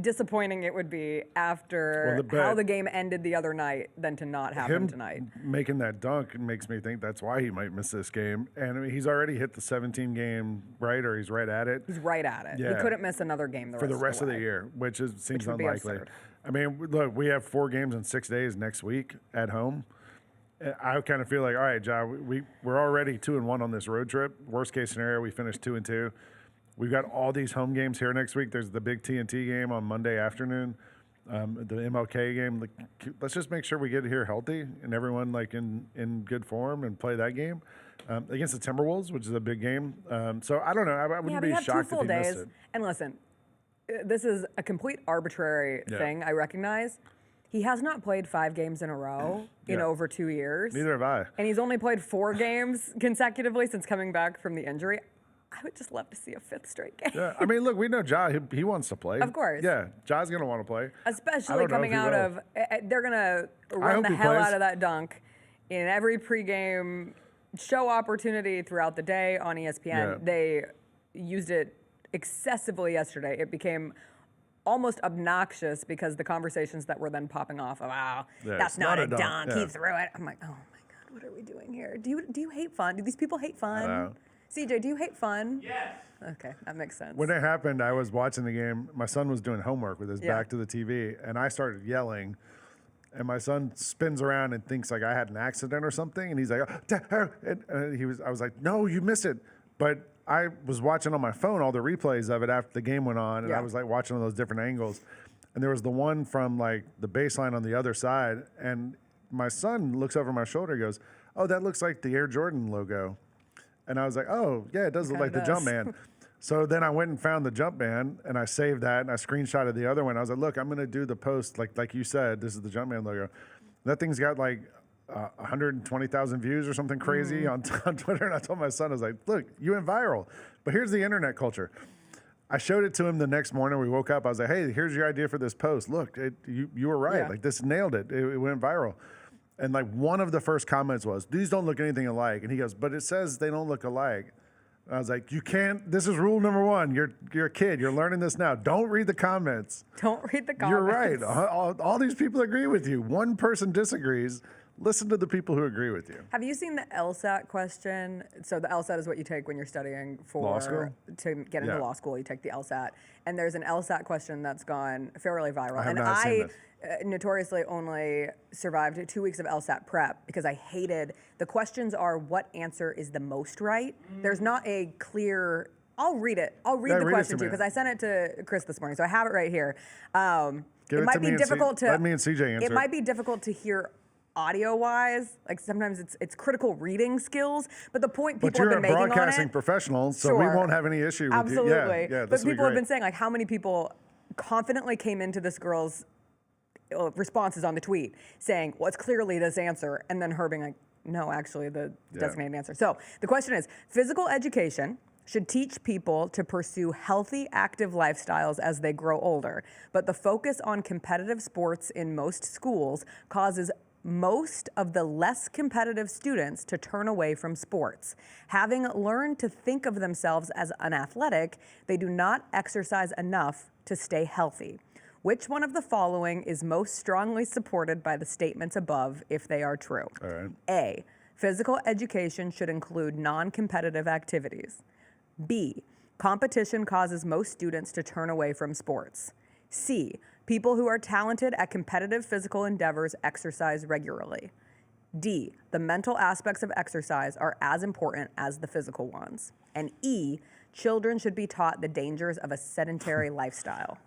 disappointing it would be after how the game ended the other night than to not have him tonight. Making that dunk makes me think that's why he might miss this game. And I mean, he's already hit the 17-game, right? Or he's right at it. He's right at it. Yeah. He couldn't miss another game for the rest of the year, which seems unlikely. I mean, look, we have 4 games in 6 days next week at home. I kind of feel like, all right, Ja, we're already 2-1 on this road trip. Worst case scenario, we finish 2-2. We've got all these home games here next week. There's the big TNT game on Monday afternoon, the MLK game. Let's just make sure we get here healthy and everyone like in good form and play that game against the Timberwolves, which is a big game. So I don't know. I wouldn't be shocked if he missed it. And listen, this is a complete arbitrary thing. I recognize. He has not played 5 games in a row in over 2 years. Neither have I. And he's only played 4 games consecutively since coming back from the injury. I would just love to see a 5th straight game. Yeah, I mean, look, we know Ja, he wants to play. Of course. Yeah, Ja's going to want to play. Especially coming out of, they're going to run the hell out of that dunk in every pregame show opportunity throughout the day on ESPN. Yeah. They used it excessively yesterday. It became almost obnoxious because the conversations that were then popping off of, wow, that's not a dunk. He threw it. I'm like, oh my God, what are we doing here? Do you hate fun? Do these people hate fun? CJ, do you hate fun? Yes. Okay, that makes sense. When it happened, I was watching the game. My son was doing homework with his back to the TV, and I started yelling. And my son spins around and thinks like I had an accident or something, and he's like, and I was like, no, you missed it. But I was watching on my phone all the replays of it after the game went on, and I was like watching all those different angles. And there was the one from like the baseline on the other side, and my son looks over my shoulder and goes, oh, that looks like the Air Jordan logo. And I was like, oh, yeah, it does look like the Jumpman. So then I went and found the Jumpman, and I saved that, and I screenshotted the other one. I was like, look, I'm going to do the post, like you said, this is the Jumpman logo. That thing's got like 120,000 views or something crazy on Twitter. And I told my son, I was like, look, you went viral. But here's the internet culture. I showed it to him the next morning. We woke up. I was like, hey, here's your idea for this post. Look, you were right. Like, this nailed it. It went viral. And like one of the first comments was, these don't look anything alike. And he goes, but it says they don't look alike. And I was like, you can't, this is rule number 1. You're a kid. You're learning this now. Don't read the comments. Don't read the comments. You're right. All these people agree with you. One person disagrees. Listen to the people who agree with you. Have you seen the LSAT question? So the LSAT is what you take when you're studying for law school? To get into law school. You take the LSAT. And there's an LSAT question that's gone fairly viral. I have not seen this. Notoriously only survived 2 weeks of LSAT prep because I hated the questions are what answer is the most right. There's not a clear. I'll read it. I'll read the question to you because I sent it to Chris this morning, so I have it right here. It might be difficult to. Let me and CJ answer. It might be difficult to hear audio-wise, like sometimes it's critical reading skills, but the point people have been making on it. But you're a broadcasting professional, so we won't have any issue with you. Absolutely. Yeah, but people have been saying like how many people confidently came into this girl's responses on the tweet saying, well, it's clearly this answer, and then her being like, no, actually, the designated answer. So the question is, physical education should teach people to pursue healthy, active lifestyles as they grow older, but the focus on competitive sports in most schools causes most of the less competitive students to turn away from sports. Having learned to think of themselves as unathletic, they do not exercise enough to stay healthy. Which one of the following is most strongly supported by the statements above if they are true? All right. A, physical education should include non-competitive activities. B, competition causes most students to turn away from sports. C, people who are talented at competitive physical endeavors exercise regularly. D, the mental aspects of exercise are as important as the physical ones. And E, children should be taught the dangers of a sedentary lifestyle.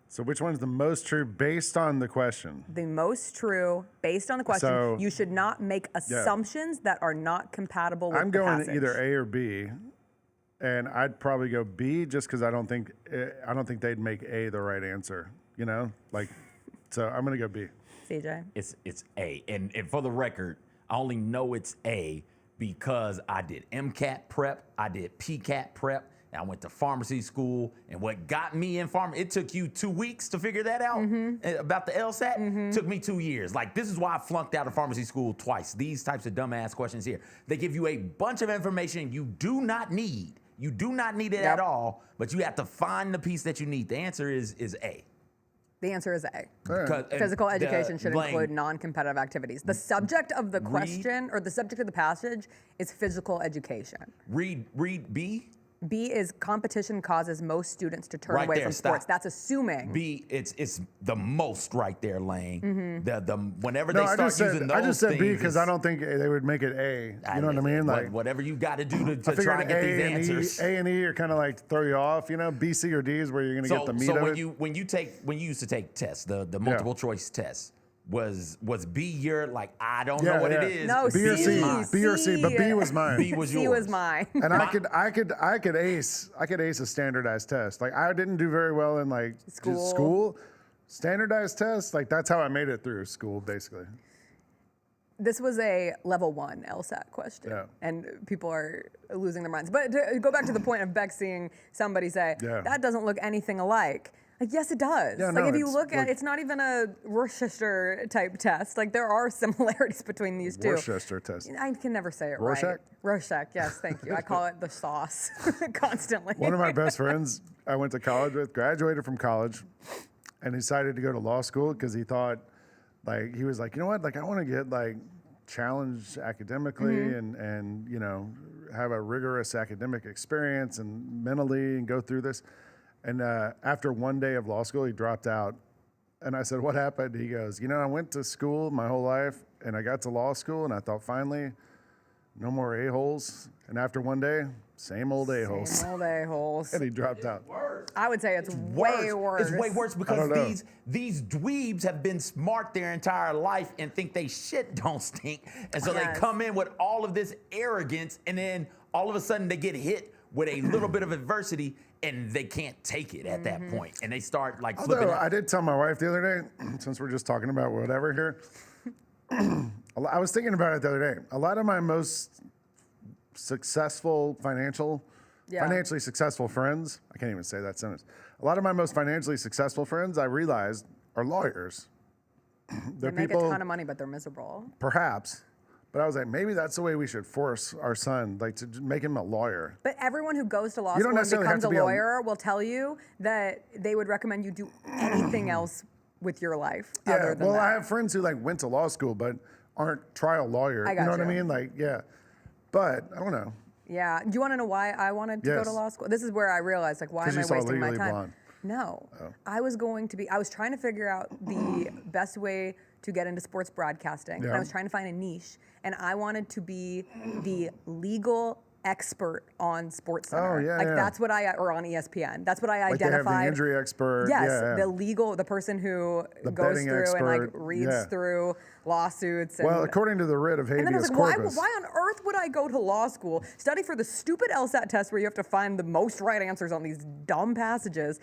So which one's the most true based on the question? The most true based on the question. So, you should not make assumptions that are not compatible with I'm the going passage. either A or B, and I'd probably go B just because I don't think they'd make A the right answer. You know, like, so I'm gonna go B. CJ, It's A, and for the record, I only know it's A because I did MCAT prep, I did PCAT prep. I went to pharmacy school, and what got me in pharmacy, it took you 2 weeks to figure that out about the LSAT. Took me 2 years. Like, this is why I flunked out of pharmacy school twice. These types of dumbass questions here. They give you a bunch of information you do not need. You do not need it at all, but you have to find the piece that you need. The answer is A. the answer is A. Right. Physical education should include non-competitive activities. The subject of the question, or the subject of the passage, is physical education. Read B. B is competition causes most students to turn away from sports. That's assuming. B, it's the most right there, Lane. Whenever No, they start using those I just said things, B because I don't think they would make it A. You know what I mean? Like, whatever you got to do to I try and get figured these answers. A and E are kind of like throw you off. You know, B, C, or D is where you're going to get the meat of it. when you used to take tests, the multiple choice tests, was B your, like, I don't know what it is? No, B or C. C. B or C, but B was mine. B was yours. C was mine. And I could ace a standardized test. Like, I didn't do very well in like school. Standardized tests, like, that's how I made it through school, basically. This was a level 1 LSAT question, and people are losing their minds. But to go back to the point of Beck seeing somebody say, that doesn't look anything alike. Like, yes, it does. Yeah, like, no, if you it's look at, it's not even a Worcester type test. Like, there are similarities between these two. Worcester test. I can never say it Rorschach? right. Rorschach, yes, thank you. I call it the sauce constantly. One of my best friends I went to college with graduated from college and decided to go to law school because he thought, like, he was like, you know what, like, I want to get, like, challenged academically and, you know, have a rigorous academic experience and mentally and go through this. And after one day of law school, he dropped out. And I said, what happened? He goes, you know, I went to school my whole life, and I got to law school, and I thought, finally, no more a-holes. And after one day, same old a-holes. Same old a-holes. And he dropped out. I would say it's way worse. It's way worse because these dweebs have been smart their entire life and think they shit don't stink. And so they come in with all of this arrogance, and then all of a sudden they get hit with a little bit of adversity, and they can't take it at that point. And they start, like, flipping out. I did tell my wife the other day, since we're just talking about whatever here, I was thinking about it the other day. A lot of my most successful financially successful friends, I can't even say that sentence. A lot of my most financially successful friends, I realized, are lawyers. They make a ton of money, but they're miserable. Perhaps. But I was like, maybe that's the way we should force our son, like, to make him a lawyer. But everyone who goes to law school and becomes a lawyer will tell you that they would recommend you do anything else with your life other than that. I have friends who, like, went to law school but aren't trial lawyers. You know what I mean? Like, but I don't know. Yeah. Do you want to know why I wanted to go to law school? This is where I realized, like, why am I wasting my time? Blonde. No. I was trying to figure out the best way to get into sports broadcasting. And I was trying to find a niche. And I wanted to be the legal expert on SportsCenter. That's what or on ESPN. That's what I identified. Like they have the injury expert. Yes, the person who goes through expert. and, like, reads through lawsuits. Well, according to the writ of habeas and then I was like, corpus. why on earth would I go to law school, study for the stupid LSAT test where you have to find the most right answers on these dumb passages?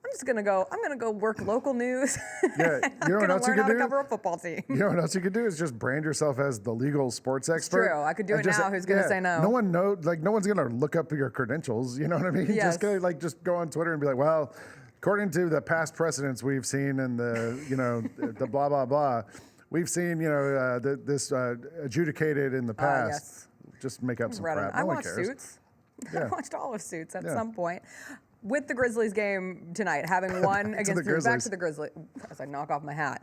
I'm gonna go work local news. Yeah, you know what else you learn could how to do? cover a football team. You know what else you could do is just brand yourself as the legal sports expert. True. I could do it now. Who's gonna say no? No one no one's gonna look up your credentials. You know what I mean? Yes. Just go on Twitter and be like, well, according to the past precedents we've seen and the blah blah blah, we've seen this adjudicated in the past. Yes. Just make up some crap. I No one watched cares. Suits. Yeah. I watched all of Suits at Yeah. some point. With the Grizzlies game tonight, having won against back to the Grizzlies, as I knock off my hat.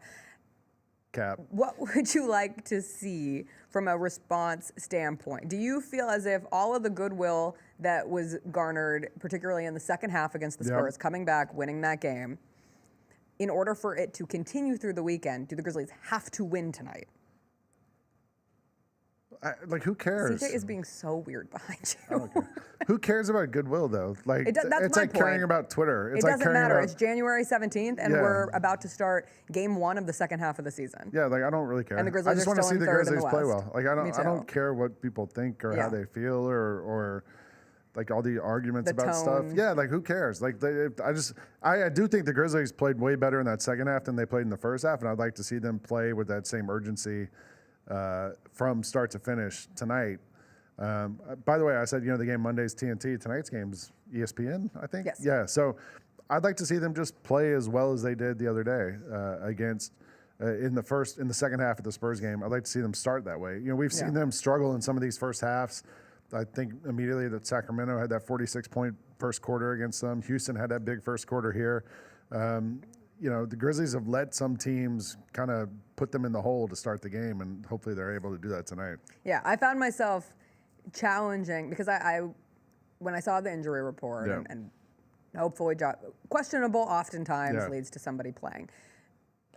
Cap. What would you like to see from a response standpoint? Do you feel as if all of the goodwill that was garnered, particularly in the second half against the Spurs, coming back, winning that game, in order for it to continue through the weekend, do the Grizzlies have to win tonight? Who cares? CJ is being so weird behind you. I don't care. Who cares about goodwill though? Like that's it's my like caring point. about Twitter. It's It like doesn't caring matter. about, It's January 17th, and Yeah. we're about to start game 1 of the second half of the season. Yeah, like I don't really care. And the Grizzlies I just are want to still see in the third in the Grizzlies play West. well. Like I Me don't too. care what people think or how Yeah. they feel or like all the arguments The about stuff. tone. Yeah, like who cares? Like I do think the Grizzlies played way better in that second half than they played in the first half, and I'd like to see them play with that same urgency from start to finish tonight. By the way, I said, the game Monday's TNT. Tonight's game's ESPN, I think. Yes. Yeah, so I'd like to see them just play as well as they did the other day against in the second half of the Spurs game. I'd like to see them start that way. We've seen them struggle in some of these first halves. I think immediately that Sacramento had that 46-point first quarter against them. Houston had that big first quarter here. The Grizzlies have let some teams kind of put them in the hole to start the game, and hopefully they're able to do that tonight. Yeah, I found myself challenging because I when I saw the injury report and hopefully questionable oftentimes leads to somebody playing.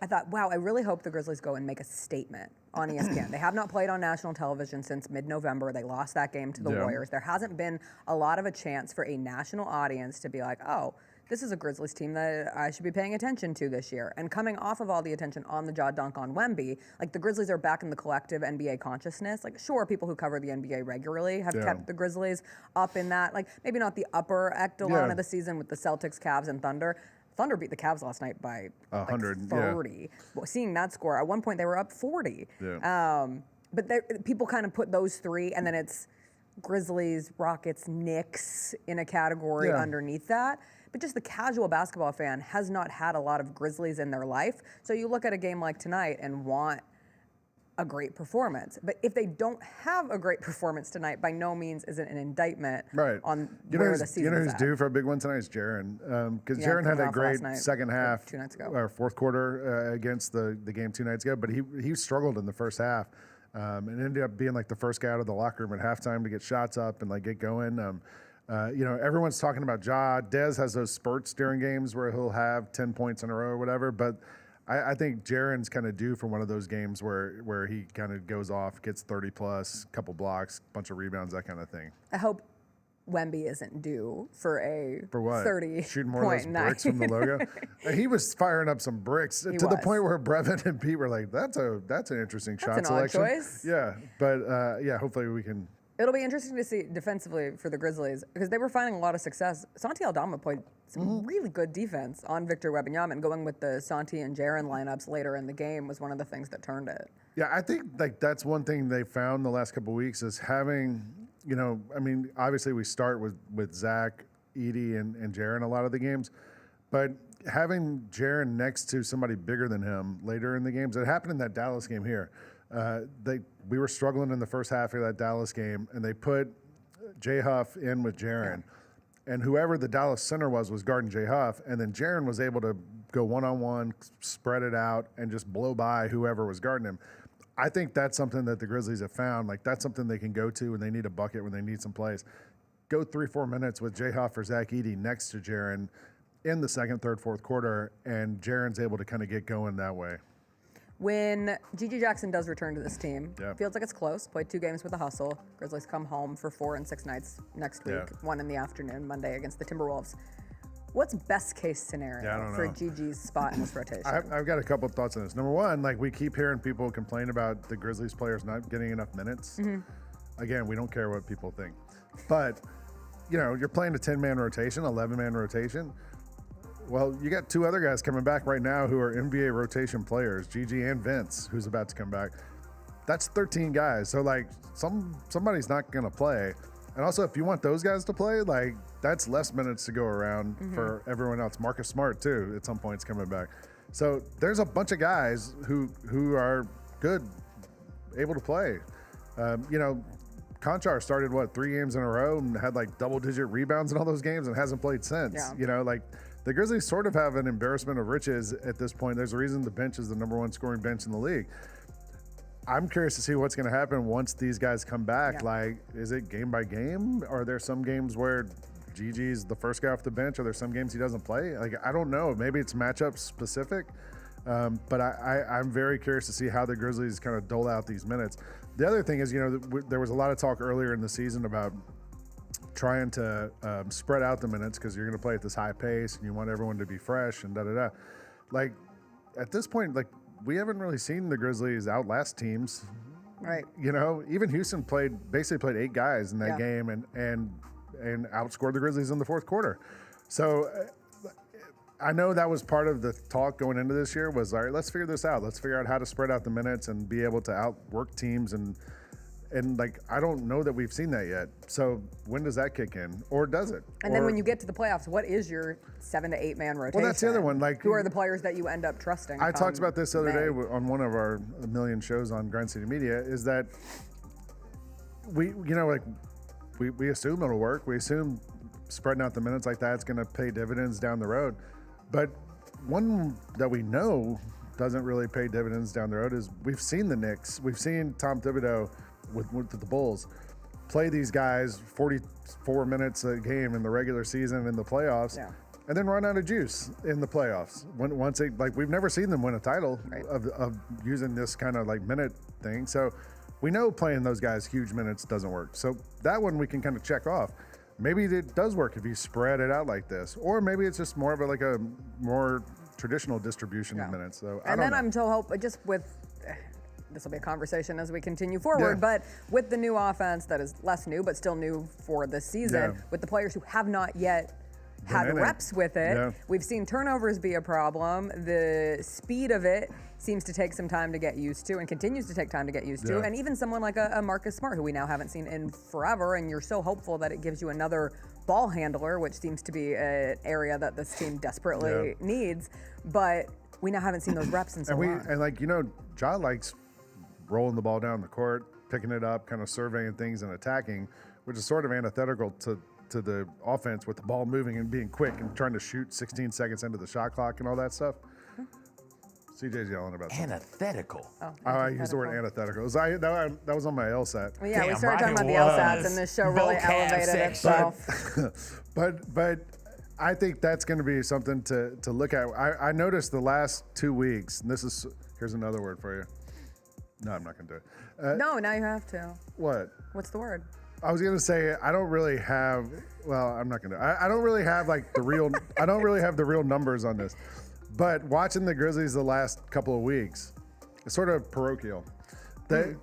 I thought, wow, I really hope the Grizzlies go and make a statement on ESPN. They have not played on national television since mid-November. They lost that game to the Warriors. There hasn't been a lot of a chance for a national audience to be like, oh, this is a Grizzlies team that I should be paying attention to this year. And coming off of all the attention on the jaw dunk on Wemby, like the Grizzlies are back in the collective NBA consciousness. Like, sure, people who cover the NBA regularly have kept the Grizzlies up in that, like maybe not the upper echelon of the season with the Celtics, Cavs, and Thunder. Thunder beat the Cavs last night by 100, 30. Well, seeing that score, at one point they were up 40. Yeah. But people kind of put those three, and then it's Grizzlies, Rockets, Knicks in a category underneath that. But just the casual basketball fan has not had a lot of Grizzlies in their life. So you look at a game like tonight and want a great performance. But if they don't have a great performance tonight, by no means is it an indictment on where the season's You know who's at. due for a big one tonight is Jaren. Because Jaren had coming a off great last night, second half, 2 nights ago. or fourth quarter against the game 2 nights ago, but he struggled in the first half. And ended up being like the first guy out of the locker room at halftime to get shots up and like get going. Everyone's talking about Ja. Dez has those spurts during games where he'll have 10 points in a row or whatever, but I think Jaren's kind of due for one of those games where he kind of goes off, gets 30 plus, couple blocks, bunch of rebounds, that kind of thing. I hope Wemby isn't due for a For what? 30 Shooting more of those night. bricks from the logo. He was firing up some bricks to the point where Brevin and Pete were like, "That's an interesting shot an odd selection." choice. Yeah, but hopefully we can. It'll be interesting to see defensively for the Grizzlies because they were finding a lot of success. Santi Aldama played some really good defense on Victor Wembanyama, and going with the Santi and Jaren lineups later in the game was one of the things that turned it. Yeah, I think like that's one thing they found the last couple of weeks is having, obviously we start with Zach, Edie, and Jaren a lot of the games, but having Jaren next to somebody bigger than him later in the games, it happened in that Dallas game here. We were struggling in the first half of that Dallas game, and they put Jay Huff in with Jaren. And whoever the Dallas center was guarding Jay Huff, and then Jaren was able to go one-on-one, spread it out, and just blow by whoever was guarding him. I think that's something that the Grizzlies have found. Like, that's something they can go to when they need a bucket, when they need some plays. Go 3-4 minutes with Jay Huff or Zach Edey next to Jaren in the second, third, fourth quarter, and Jaren's able to kind of get going that way. When Gigi Jackson does return to this team, feels like it's close. Played 2 games with the Hustle. Grizzlies come home for 4 and 6 nights next week. 1 in the afternoon, Monday against the Timberwolves. What's best case scenario for Gigi's spot in this rotation? I've got a couple of thoughts on this. Number one, like we keep hearing people complain about the Grizzlies players not getting enough minutes. Again, we don't care what people think. But, you're playing a 10-man rotation, 11-man rotation. Well, you got two other guys coming back right now who are NBA rotation players, Gigi and Vince, who's about to come back. That's 13 guys. So, like, somebody's not going to play. And also, if you want those guys to play, like, that's less minutes to go around for everyone else. Marcus Smart, too, at some point is coming back. So there's a bunch of guys who are good, able to play. You know, Conchar started, 3 games in a row and had, like, double-digit rebounds in all those games and hasn't played since. Yeah. You know, like, the Grizzlies sort of have an embarrassment of riches at this point. There's a reason the bench is the #1 scoring bench in the league. I'm curious to see what's going to happen once these guys come back. Yeah. Like, is it game by game? Are there some games where Gigi's the first guy off the bench? Are there some games he doesn't play? Like, I don't know. Maybe it's matchup specific. But I'm very curious to see how the Grizzlies kind of dole out these minutes. The other thing is, you know, there was a lot of talk earlier in the season about trying to spread out the minutes because you're going to play at this high pace and you want everyone to be fresh and da-da-da. Like, at this point, like, we haven't really seen the Grizzlies outlast teams. Right. You know, even Houston basically played 8 guys in that game and outscored the Grizzlies in the fourth quarter. So I know that was part of the talk going into this year was, all right, let's figure this out. Let's figure out how to spread out the minutes and be able to outwork teams. And like, I don't know that we've seen that yet. So when does that kick in? Or does it? And then when you get to the playoffs, what is your 7 to 8 man rotation? Well, that's the other one. Like, who are the players that you end up trusting? I talked about this the other day on one of our million shows on Grind City Media, is that we assume it'll work. We assume spreading out the minutes like that's going to pay dividends down the road. But one that we know doesn't really pay dividends down the road is we've seen the Knicks. We've seen Tom Thibodeau with the Bulls play these guys 44 minutes a game in the regular season in the playoffs, and then run out of juice in the playoffs. We've never seen them win a title of using this kind of like minute thing. So we know playing those guys huge minutes doesn't work. So that one we can kind of check off. Maybe it does work if you spread it out like this, or maybe it's just more of a more traditional distribution of minutes. So I'm so just with. This will be a conversation as we continue forward, but with the new offense that is less new but still new for this season, with the players who have not yet had reps with it, we've seen turnovers be a problem. The speed of it seems to take some time to get used to and continues to take time to get used to. And even someone like a Marcus Smart, who we now haven't seen in forever, and you're so hopeful that it gives you another ball handler, which seems to be an area that this team desperately needs. But we now haven't seen those reps in so long. And like, you know, Ja likes rolling the ball down the court, picking it up, kind of surveying things and attacking, which is sort of antithetical to the offense with the ball moving and being quick and trying to shoot 16 seconds into the shot clock and all that stuff. CJ's yelling about something. Antithetical. I used the word antithetical. That was on my LSAT. Well, we started talking about the LSATs, and this show really elevated itself. But I think that's going to be something to look at. I noticed the last 2 weeks, and here's another word for you. No, I'm not going to do it. No, now you have to. What? What's the word? I was going to say I don't really have. Well, I'm not going to. I don't really have like the real. I don't really have the real numbers on this. But watching the Grizzlies the last couple of weeks, it's sort of parochial. They've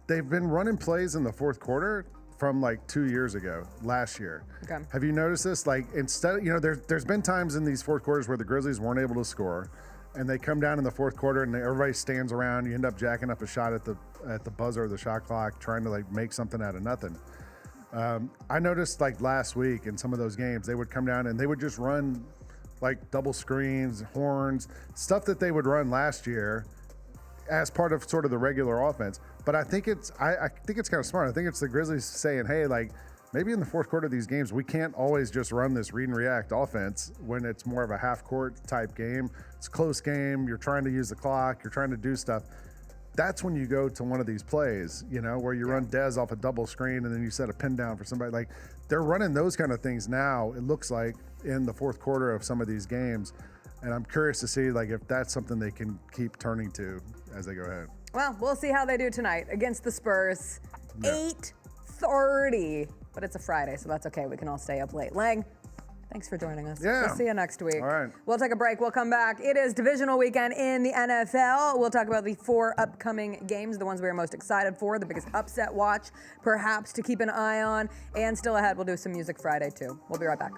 been running plays in the fourth quarter from like 2 years ago, last year. Okay. Have you noticed this? Like, instead, there's been times in these fourth quarters where the Grizzlies weren't able to score, and they come down in the fourth quarter and everybody stands around. You end up jacking up a shot at the buzzer of the shot clock, trying to like make something out of nothing. I noticed like last week in some of those games, they would come down and they would just run like double screens, horns, stuff that they would run last year as part of sort of the regular offense. But I think it's kind of smart. I think it's the Grizzlies saying, hey, like maybe in the fourth quarter of these games, we can't always just run this read and react offense when it's more of a half court type game. It's a close game. You're trying to use the clock. You're trying to do stuff. That's when you go to one of these plays, where you run Dez off a double screen and then you set a pin down for somebody. Like, they're running those kind of things now, it looks like, in the fourth quarter of some of these games. And I'm curious to see like if that's something they can keep turning to as they go ahead. Well, we'll see how they do tonight against the Spurs. 8:30. But it's a Friday, so that's okay. We can all stay up late. Lang, thanks for joining us. Yeah. We'll see you next week. All right. We'll take a break. We'll come back. It is Divisional Weekend in the NFL. We'll talk about the 4 upcoming games, the ones we are most excited for, the biggest upset watch, perhaps to keep an eye on. And still ahead, we'll do some Music Friday, too. We'll be right back.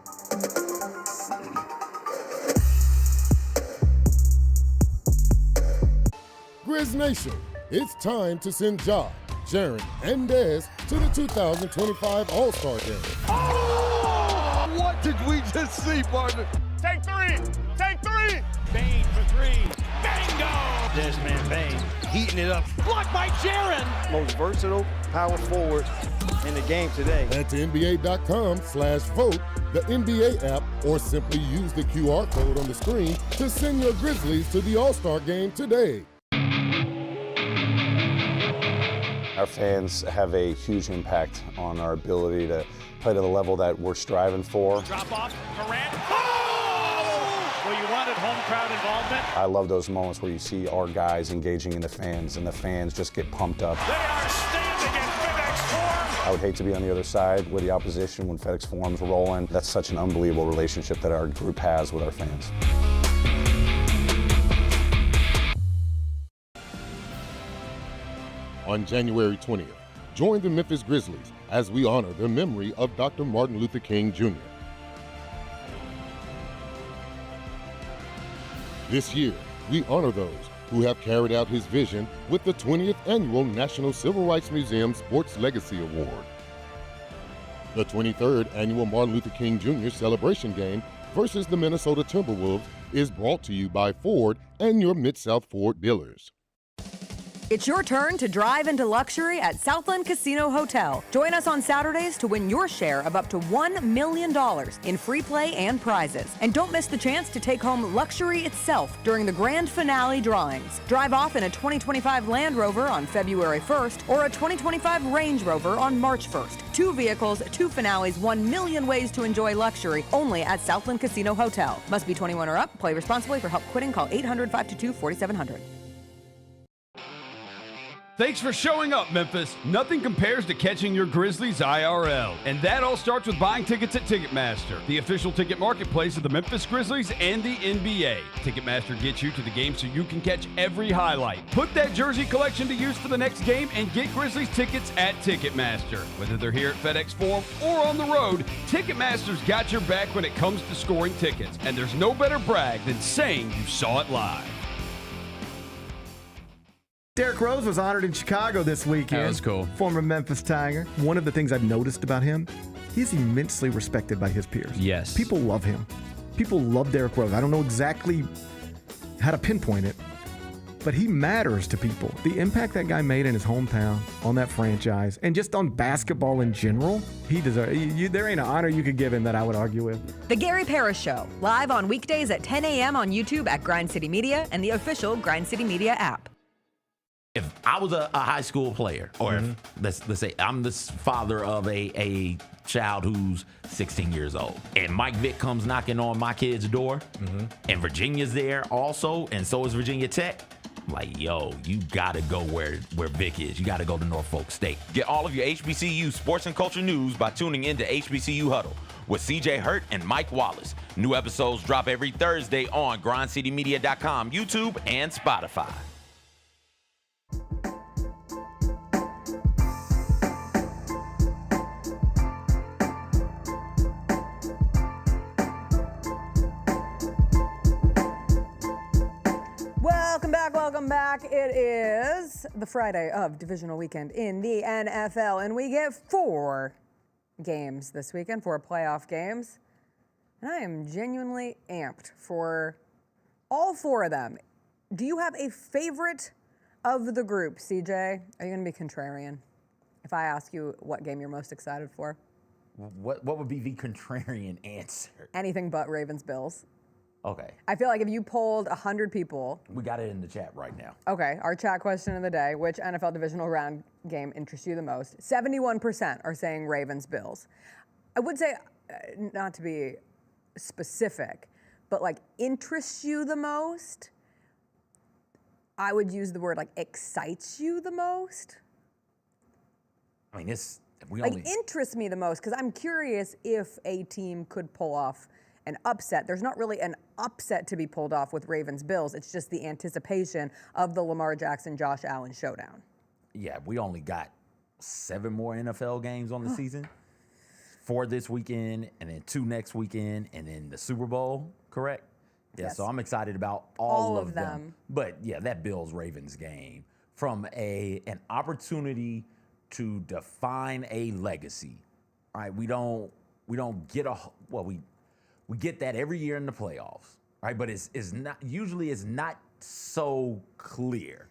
Grizz Nation, it's time to send Ja, Sharon, and Dez to the 2025 All-Star Game. Oh! What did we just see, partner? Take three. Take three. Bain for three. Bingo! Desmond Bain heating it up. Blocked by Sharon. Most versatile power forward in the game today. Head to NBA.com/vote, the NBA app, or simply use the QR code on the screen to send your Grizzlies to the All-Star Game today. Our fans have a huge impact on our ability to play to the level that we're striving for. Drop off, Morant. Oh! Well, you wanted home crowd involvement. I love those moments where you see our guys engaging in the fans, and the fans just get pumped up. They are standing in FedEx Forum. I would hate to be on the other side with the opposition when FedEx Forum's rolling. That's such an unbelievable relationship that our group has with our fans. On January 20th, join the Memphis Grizzlies as we honor the memory of Dr. Martin Luther King Jr. This year, we honor those who have carried out his vision with the 20th Annual National Civil Rights Museum Sports Legacy Award. The 23rd Annual Martin Luther King Jr. Celebration Game versus the Minnesota Timberwolves is brought to you by Ford and your Mid-South Ford dealers. It's your turn to drive into luxury at Southland Casino Hotel. Join us on Saturdays to win your share of up to $1 million in free play and prizes. And don't miss the chance to take home luxury itself during the grand finale drawings. Drive off in a 2025 Land Rover on February 1st or a 2025 Range Rover on March 1st. 2 vehicles, 2 finales, 1 million ways to enjoy luxury only at Southland Casino Hotel. Must be 21 or up. Play responsibly. For help quitting, call 800-522-4700. Thanks for showing up, Memphis. Nothing compares to catching your Grizzlies IRL. And that all starts with buying tickets at Ticketmaster, the official ticket marketplace of the Memphis Grizzlies and the NBA. Ticketmaster gets you to the game so you can catch every highlight. Put that jersey collection to use for the next game and get Grizzlies tickets at Ticketmaster. Whether they're here at FedEx Forum or on the road, Ticketmaster's got your back when it comes to scoring tickets. And there's no better brag than saying you saw it live. Derrick Rose was honored in Chicago this weekend. That was cool. Former Memphis Tiger. One of the things I've noticed about him, he's immensely respected by his peers. Yes. People love him. People love Derrick Rose. I don't know exactly how to pinpoint it, but he matters to people. The impact that guy made in his hometown, on that franchise, and just on basketball in general, he deserves. There ain't an honor you could give him that I would argue with. The Gary Parrish Show, live on weekdays at 10 a.m. on YouTube at Grind City Media and the official Grind City Media app. If I was a high school player, or if, let's say I'm the father of a child who's 16 years old, and Mike Vick comes knocking on my kid's door, and Virginia's there also, and so is Virginia Tech, I'm like, yo, you gotta go where Vick is. You gotta go to Norfolk State. Get all of your HBCU sports and culture news by tuning in to HBCU Huddle with CJ Hurt and Mike Wallace. New episodes drop every Thursday on grindcitymedia.com, YouTube, and Spotify. Welcome back. It is the Friday of Divisional Weekend in the NFL, and we get 4 games this weekend, 4 playoff games. And I am genuinely amped for all 4 of them. Do you have a favorite of the group, CJ? Are you going to be contrarian if I ask you what game you're most excited for? What would be the contrarian answer? Anything but Ravens-Bills. Okay. I feel like if you polled 100 people. We got it in the chat right now. Okay, our chat question of the day, which NFL divisional round game interests you the most? 71% are saying Ravens-Bills. I would say, not to be specific, but like interests you the most, I would use the word like excites you the most. I mean, interests me the most because I'm curious if a team could pull off an upset. There's not really an upset to be pulled off with Ravens-Bills. It's just the anticipation of the Lamar Jackson-Josh Allen showdown. Yeah, we only got 7 more NFL games on the season. 4 this weekend, and then 2 next weekend, and then the Super Bowl, correct? Yeah, Yes. so I'm excited about all of of them. But yeah, that Bills-Ravens game, from an opportunity to define a legacy, right? We don't get we get that every year in the playoffs, right? But it's not so clear,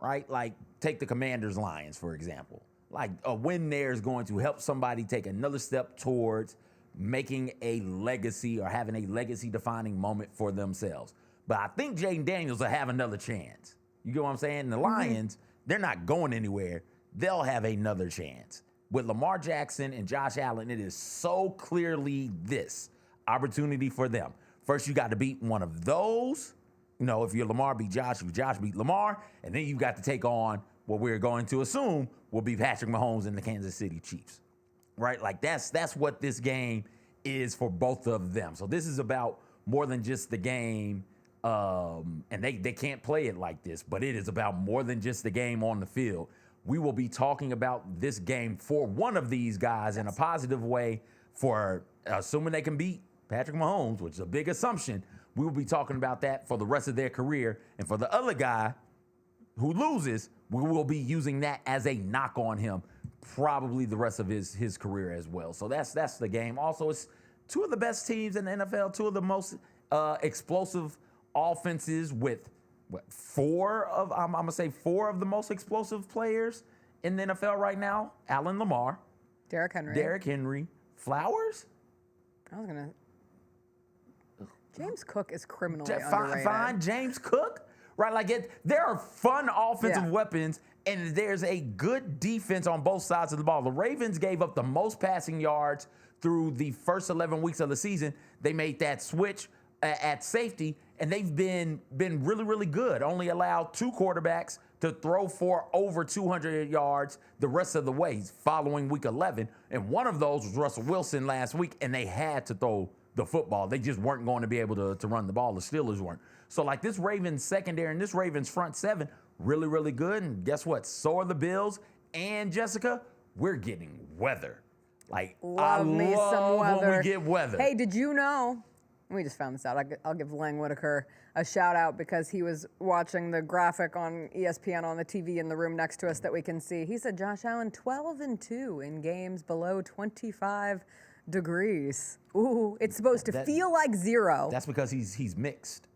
right? Like take the Commanders Lions, for example. Like a win there is going to help somebody take another step towards making a legacy or having a legacy defining moment for themselves. But I think Jaden Daniels will have another chance. You get what I'm saying? The Lions, they're not going anywhere. They'll have another chance. With Lamar Jackson and Josh Allen, it is so clearly this opportunity for them. First, you got to beat one of those. You know, if you're Lamar, beat Josh. If Josh beat Lamar. And then you got to take on what we're going to assume will be Patrick Mahomes and the Kansas City Chiefs. Right? Like that's what this game is for both of them. So this is about more than just the game. And they can't play it like this, but it is about more than just the game on the field. We will be talking about this game for one of these guys in a positive way for assuming they can beat Patrick Mahomes, which is a big assumption. We will be talking about that for the rest of their career. And for the other guy who loses, we will be using that as a knock on him probably the rest of his career as well. So that's the game. Also, it's two of the best teams in the NFL, two of the most explosive offenses with four of the most explosive players in the NFL right now. Allen Lamar, Derrick Henry, Flowers. James Cook is criminally underrated. Fine, James Cook, right? Like there are fun offensive weapons, and there's a good defense on both sides of the ball. The Ravens gave up the most passing yards through the first 11 weeks of the season. They made that switch at safety, and they've been really, really good. Only allowed 2 quarterbacks to throw for over 200 yards the rest of the way following week 11, and one of those was Russell Wilson last week, and they had to throw the football. They just weren't going to be able to run the ball. The Steelers weren't. So like this Ravens secondary and this Ravens front seven, really, really good. And guess what? So are the Bills. And Jessica, we're getting weather. Like I love when we get weather. Hey, did you know? We just found this out. I'll give Lang Whitaker a shout out because he was watching the graphic on ESPN on the TV in the room next to us that we can see. He said Josh Allen 12-2 in games below 25 degrees. Ooh, it's supposed to feel like 0. That's because he's mixed.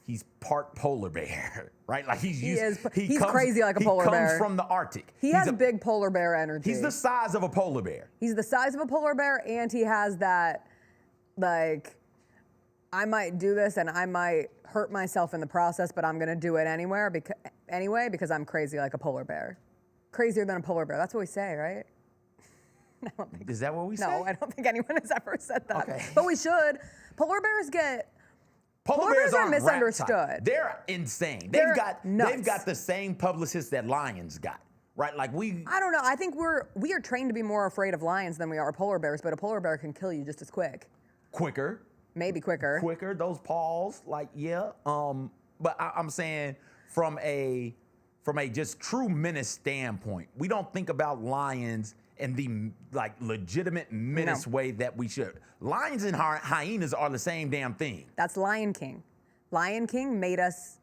He's part polar bear, right? Like he's crazy like a polar bear. He comes from the Arctic. He has big polar bear energy. He's the size of a polar bear. He's the size of a polar bear, and he has that, like, I might do this and I might hurt myself in the process, but I'm gonna do it anyway because I'm crazy like a polar bear. Crazier than a polar bear. That's what we say, right? Is that what we say? No, I don't think anyone has ever said that. Okay. But we should. Polar bears are misunderstood. They're insane. They're they've got the same publicists that lions got. Right? Like I don't know. I think we are trained to be more afraid of lions than we are polar bears, but a polar bear can kill you just as quick. Quicker. Maybe quicker. Those paws, like, yeah. But I'm saying from a just true menace standpoint, we don't think about lions in the like legitimate menace way that we should. Lions and hyenas are the same damn thing. That's Lion King. Lion King made us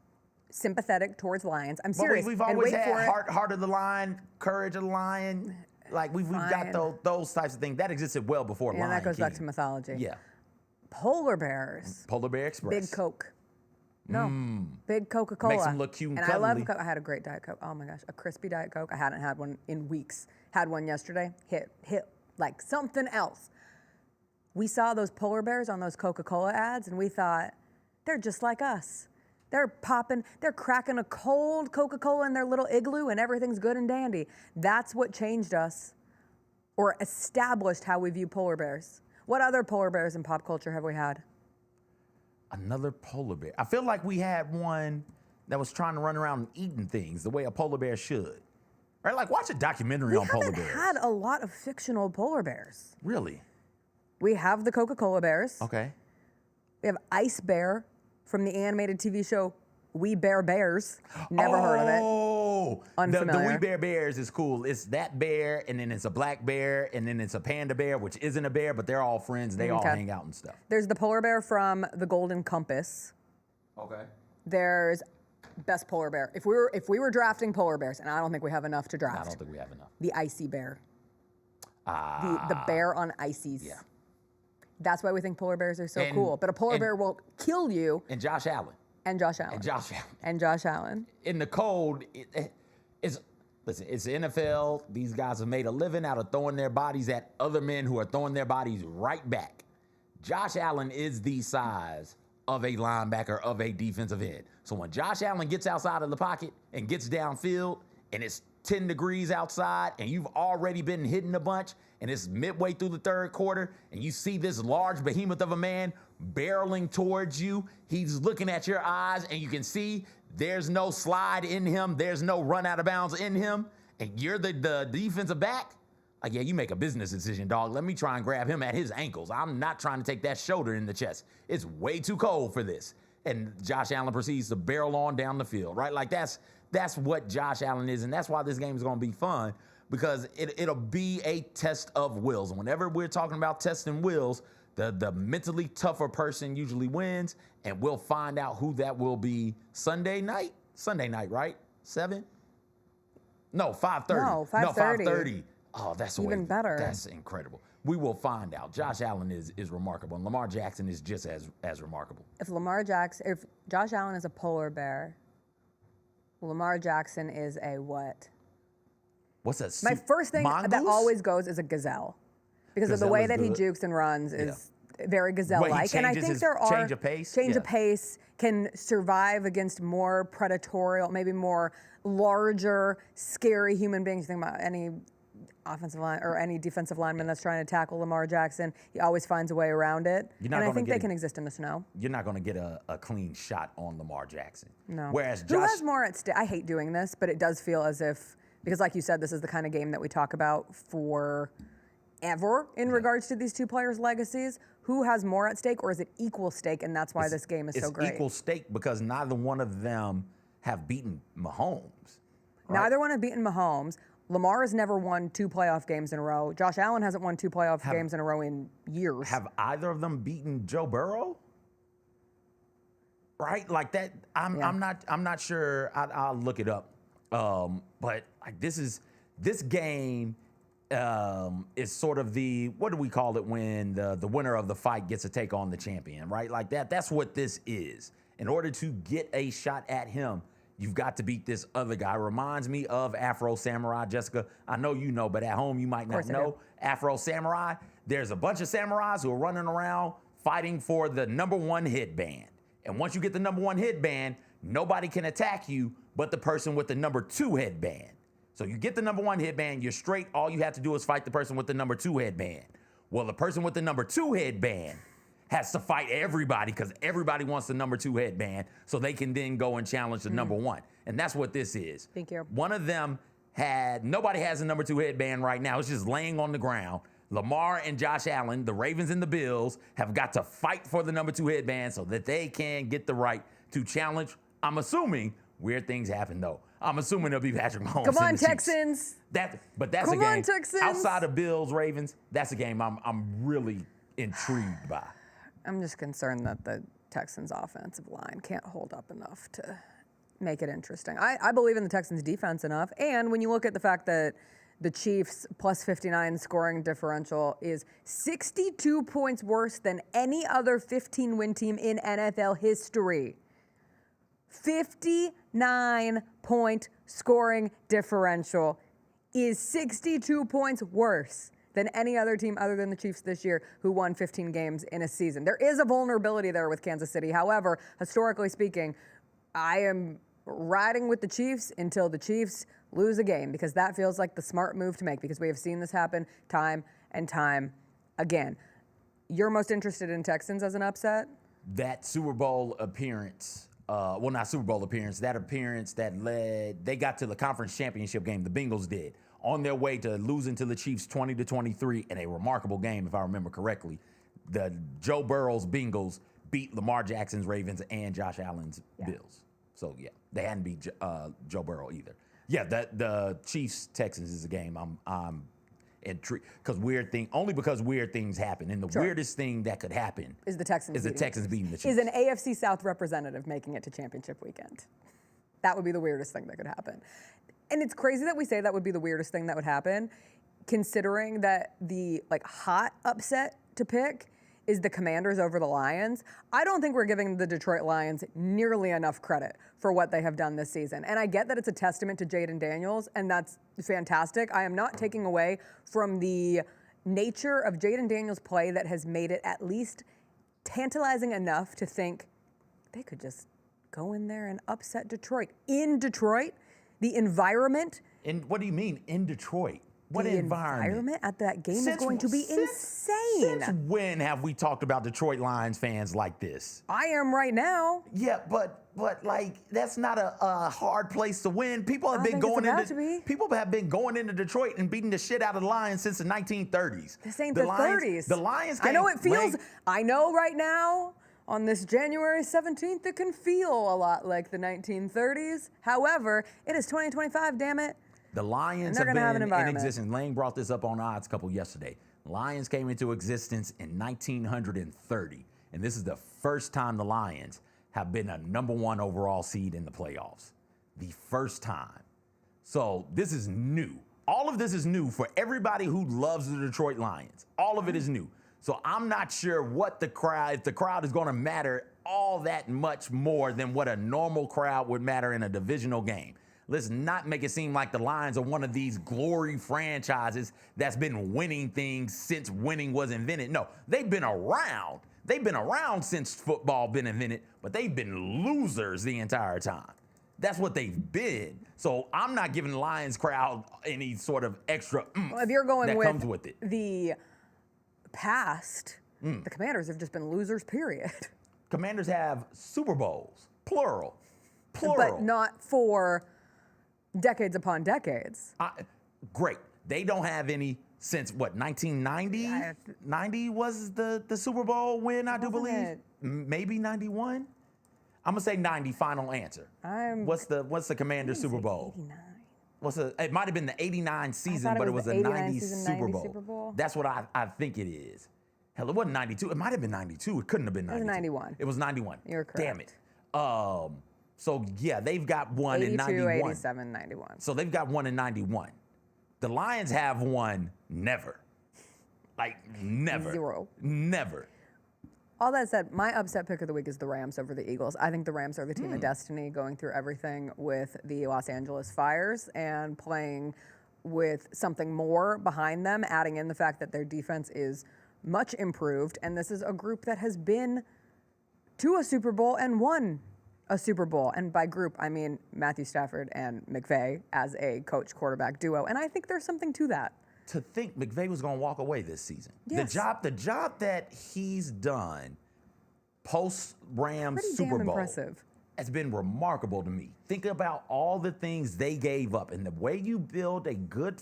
sympathetic towards lions. I'm serious. But we've always had heart of the lion, courage of the lion. Like we've got those types of things that existed well before Lion King. Yeah, that goes back to mythology. Yeah. Polar bears. Polar Bear Express. Big Coke. No. Big Coca-Cola. Makes them look cute and I cuddly. love Coke. I had a great Diet Coke. Oh my gosh, a crispy Diet Coke. I hadn't had one in weeks. Had one yesterday. Hit like something else. We saw those polar bears on those Coca-Cola ads, and we thought, they're just like us. They're cracking a cold Coca-Cola in their little igloo, and everything's good and dandy. That's what changed us, or established how we view polar bears. What other polar bears in pop culture have we had? Another polar bear. I feel like we had one that was trying to run around eating things the way a polar bear should. Right? Like, watch a documentary on polar bears. We haven't had a lot of fictional polar bears. Really? We have the Coca-Cola bears. Okay. We have Ice Bear from the animated TV show We Bear Bears. Never heard of it. Oh, the Unfamiliar. We Bear Bears is cool. It's that bear, and then it's a black bear, and then it's a panda bear, which isn't a bear, but they're all friends. They all hang out and stuff. There's the polar bear from the Golden Compass. Okay. There's best polar bear. If we were drafting polar bears, and I don't think we have enough to draft. I don't think we have enough. The icy bear. The bear on ices. Yeah. That's why we think polar bears are so And- cool. But a polar and- bear will kill you. And Josh Allen. And Josh Allen. And Josh Allen. And Josh Allen. In the cold, it's the NFL. These guys have made a living out of throwing their bodies at other men who are throwing their bodies right back. Josh Allen is the size of a linebacker, of a defensive end. So when Josh Allen gets outside of the pocket and gets downfield and it's 10 degrees outside and you've already been hitting a bunch and it's midway through the third quarter and you see this large behemoth of a man barreling towards you, he's looking at your eyes and you can see there's no slide in him, there's no run out of bounds in him, and you're the defensive back. Like, yeah, you make a business decision, dog. Let me try and grab him at his ankles. I'm not trying to take that shoulder in the chest. It's way too cold for this. And Josh Allen proceeds to barrel on down the field, right? Like, that's what Josh Allen is, and that's why this game is going to be fun, because it'll be a test of wills. And whenever we're talking about testing wills, the mentally tougher person usually wins, and we'll find out who that will be Sunday night. Sunday night, right? 7? No, 5:30. No, 5:30. No, 5:30. Oh, that's Even better. That's incredible. We will find out. Josh Allen is remarkable, and Lamar Jackson is just as remarkable. If Josh Allen is a polar bear, Lamar Jackson is a what? What's that? My first thing that mongoose? always goes is a gazelle, because of the way that he jukes and runs is very gazelle-like. And I think there are change of pace. Change of pace can survive against more predatorial, maybe more larger, scary human beings. Think about any offensive line or any defensive lineman that's trying to tackle Lamar Jackson. He always finds a way around it. And I think they can exist in the snow. You're not going to get a clean shot on Lamar Jackson. No. Whereas Who has more at stake? I hate doing this, but it does feel as if, because like you said, this is the kind of game that we talk about forever in regards to these two players' legacies. Who has more at stake, or is it equal stake, and that's why this game is so great? It's equal stake because neither one of them have beaten Mahomes. Right? Neither one have beaten Mahomes. Lamar has never won 2 playoff games in a row. Josh Allen hasn't won 2 playoff games in a row in years. Have either of them beaten Joe Burrow? Right, like that. I'm not sure. I'll look it up. But like this game is sort of the, what do we call it when the winner of the fight gets to take on the champion, right? Like that. That's what this is. In order to get a shot at him, you've got to beat this other guy. Reminds me of Afro Samurai. Jessica, I know you know, but at home you might not know. Afro Samurai, there's a bunch of samurais who are running around fighting for the #1 headband. And once you get the #1 headband, nobody can attack you but the person with the #2 headband. So you get the #1 headband, you're straight. All you have to do is fight the person with the #2 headband. Well, the person with the #2 headband has to fight everybody because everybody wants the #2 headband so they can then go and challenge the #1. And that's what this is. Thank you. One of them nobody has a #2 headband right now. It's just laying on the ground. Lamar and Josh Allen, the Ravens and the Bills, have got to fight for the #2 headband so that they can get the right to challenge. I'm assuming weird things happen, though. I'm assuming it'll be Patrick Mahomes. Come on, and the Chiefs. Texans. But that's Come a game. on, Texans. Outside of Bills, Ravens, that's a game I'm really intrigued by. I'm just concerned that the Texans' offensive line can't hold up enough to make it interesting. I believe in the Texans' defense enough. And when you look at the fact that the Chiefs' plus 59 scoring differential is 62 points worse than any other 15-win team in NFL history. 59-point scoring differential is 62 points worse than any other team other than the Chiefs this year who won 15 games in a season. There is a vulnerability there with Kansas City. However, historically speaking, I am riding with the Chiefs until the Chiefs lose a game, because that feels like the smart move to make, because we have seen this happen time and time again. You're most interested in Texans as an upset? That Super Bowl appearance, not Super Bowl appearance, that appearance that they got to the conference championship game, the Bengals did, on their way to losing to the Chiefs 20-23 in a remarkable game, if I remember correctly. The Joe Burrow's Bengals beat Lamar Jackson's Ravens and Josh Allen's Bills. So, yeah, they hadn't beat Joe Burrow either. Yeah, the Chiefs Texans is a game I'm intrigued because weird things happen, and the weirdest thing that could happen is the Texans beating the Chiefs. Is an AFC South representative making it to championship weekend? That would be the weirdest thing that could happen. And it's crazy that we say that would be the weirdest thing that would happen, considering that the hot upset to pick is the Commanders over the Lions. I don't think we're giving the Detroit Lions nearly enough credit for what they have done this season. And I get that it's a testament to Jaden Daniels, and that's fantastic. I am not taking away from the nature of Jaden Daniels' play that has made it at least tantalizing enough to think they could just go in there and upset Detroit. In Detroit, the environment. And what do you mean, in Detroit? What the environment at that game is going to be insane. Since when have we talked about Detroit Lions fans like this? I am right now. Yeah, but that's not a hard place to win. People have been going into Detroit and beating the shit out of the Lions since the 1930s. This ain't the 30s. The Lions. I know it feels. I know right now on this January 17th, it can feel a lot like the 1930s. However, it is 2025. Damn it. The Lions have been in existence. Lane brought this up on Odds Couple yesterday. Lions came into existence in 1930, and this is the first time the Lions have been a #1 overall seed in the playoffs. The first time. So this is new. All of this is new for everybody who loves the Detroit Lions. All of it is new. So I'm not sure if the crowd is going to matter all that much more than what a normal crowd would matter in a divisional game. Let's not make it seem like the Lions are one of these glory franchises that's been winning things since winning was invented. No, they've been around. They've been around since football been invented, but they've been losers the entire time. That's what they've been. So I'm not giving the Lions crowd any sort of extra if you're going that comes with it. The past, the Commanders have just been losers, period. Commanders have Super Bowls, plural. But not for decades upon decades. Great. They don't have any since, 1990? 90 was the Super Bowl win, I do believe. Maybe 91? I'm going to say 90, final answer. What's the Commander Super Bowl? 89. It might have been the 89 season, but it was a 90 Super Bowl. That's what I think it is. Hell, it wasn't 92. It might have been 92. It couldn't have been 92. It was 91. It was 91. You're correct. Damn it. So, yeah, they've got one 82, in 91. 87, 91. So they've got one in 91. The Lions have one never. Never. Zero. Never. All that said, my upset pick of the week is the Rams over the Eagles. I think the Rams are the team of destiny, going through everything with the Los Angeles Fires and playing with something more behind them, adding in the fact that their defense is much improved. And this is a group that has been to a Super Bowl and won a Super Bowl. And by group, I mean Matthew Stafford and McVay as a coach-quarterback duo. And I think there's something to that. To think McVay was going to walk away this season. Yes. The job that he's done post-Rams Super Bowl impressive. Has been remarkable to me. Think about all the things they gave up and the way you build a good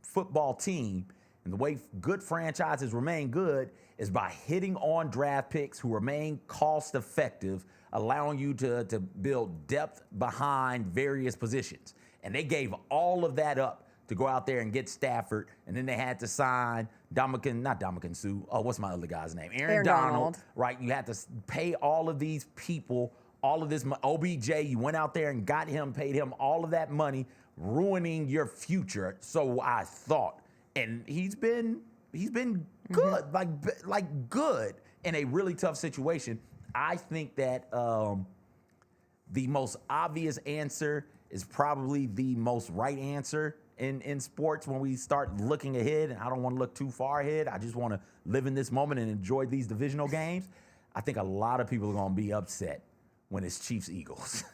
football team and the way good franchises remain good is by hitting on draft picks who remain cost-effective, allowing you to build depth behind various positions. And they gave all of that up to go out there and get Stafford, and then they had to sign Ndamukong Suh. Oh, what's my other guy's name? Aaron Donald. Right? You had to pay all of these people, all of this OBJ. You went out there and got him, paid him all of that money, ruining your future. So I thought, and he's been good, like good in a really tough situation. I think that the most obvious answer is probably the most right answer in sports when we start looking ahead. And I don't want to look too far ahead. I just want to live in this moment and enjoy these divisional games. I think a lot of people are going to be upset when it's Chiefs-Eagles,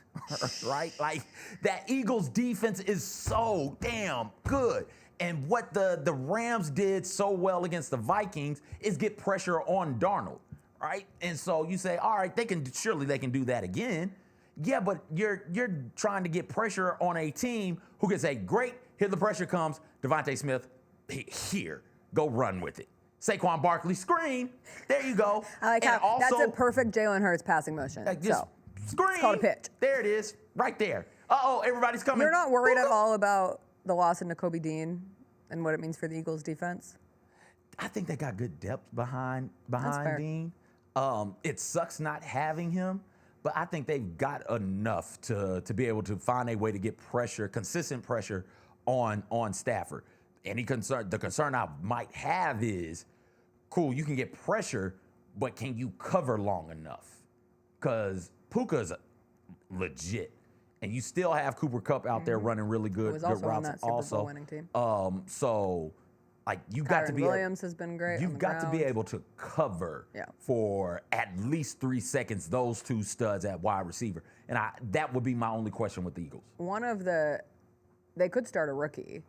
right? Like, that Eagles defense is so damn good. And what the Rams did so well against the Vikings is get pressure on Darnold, right? And so you say, all right, surely they can do that again. Yeah, but you're trying to get pressure on a team who can say, great, here the pressure comes, Devontae Smith, here, go run with it. Saquon Barkley, screen, there you go. I like how that's a perfect Jalen Hurts passing motion. Screen. It's called a pitch. There it is, right there. Uh-oh, everybody's coming. You're not worried at all about the loss of Nakobe Dean and what it means for the Eagles' defense? I think they got good depth behind fair. Dean. It sucks not having him, but I think they've got enough to be able to find a way to get pressure, consistent pressure on Stafford. The concern I might have is, cool, you can get pressure, but can you cover long enough? Because Puka's legit, and you still have Cooper Kupp out there running really good, was also good routes. on that Super Bowl winning team. So, like, you got to be. Williams has been great. You've got to be able to cover for at least 3 seconds those two studs at wide receiver, and that would be my only question with the Eagles. They could start a rookie,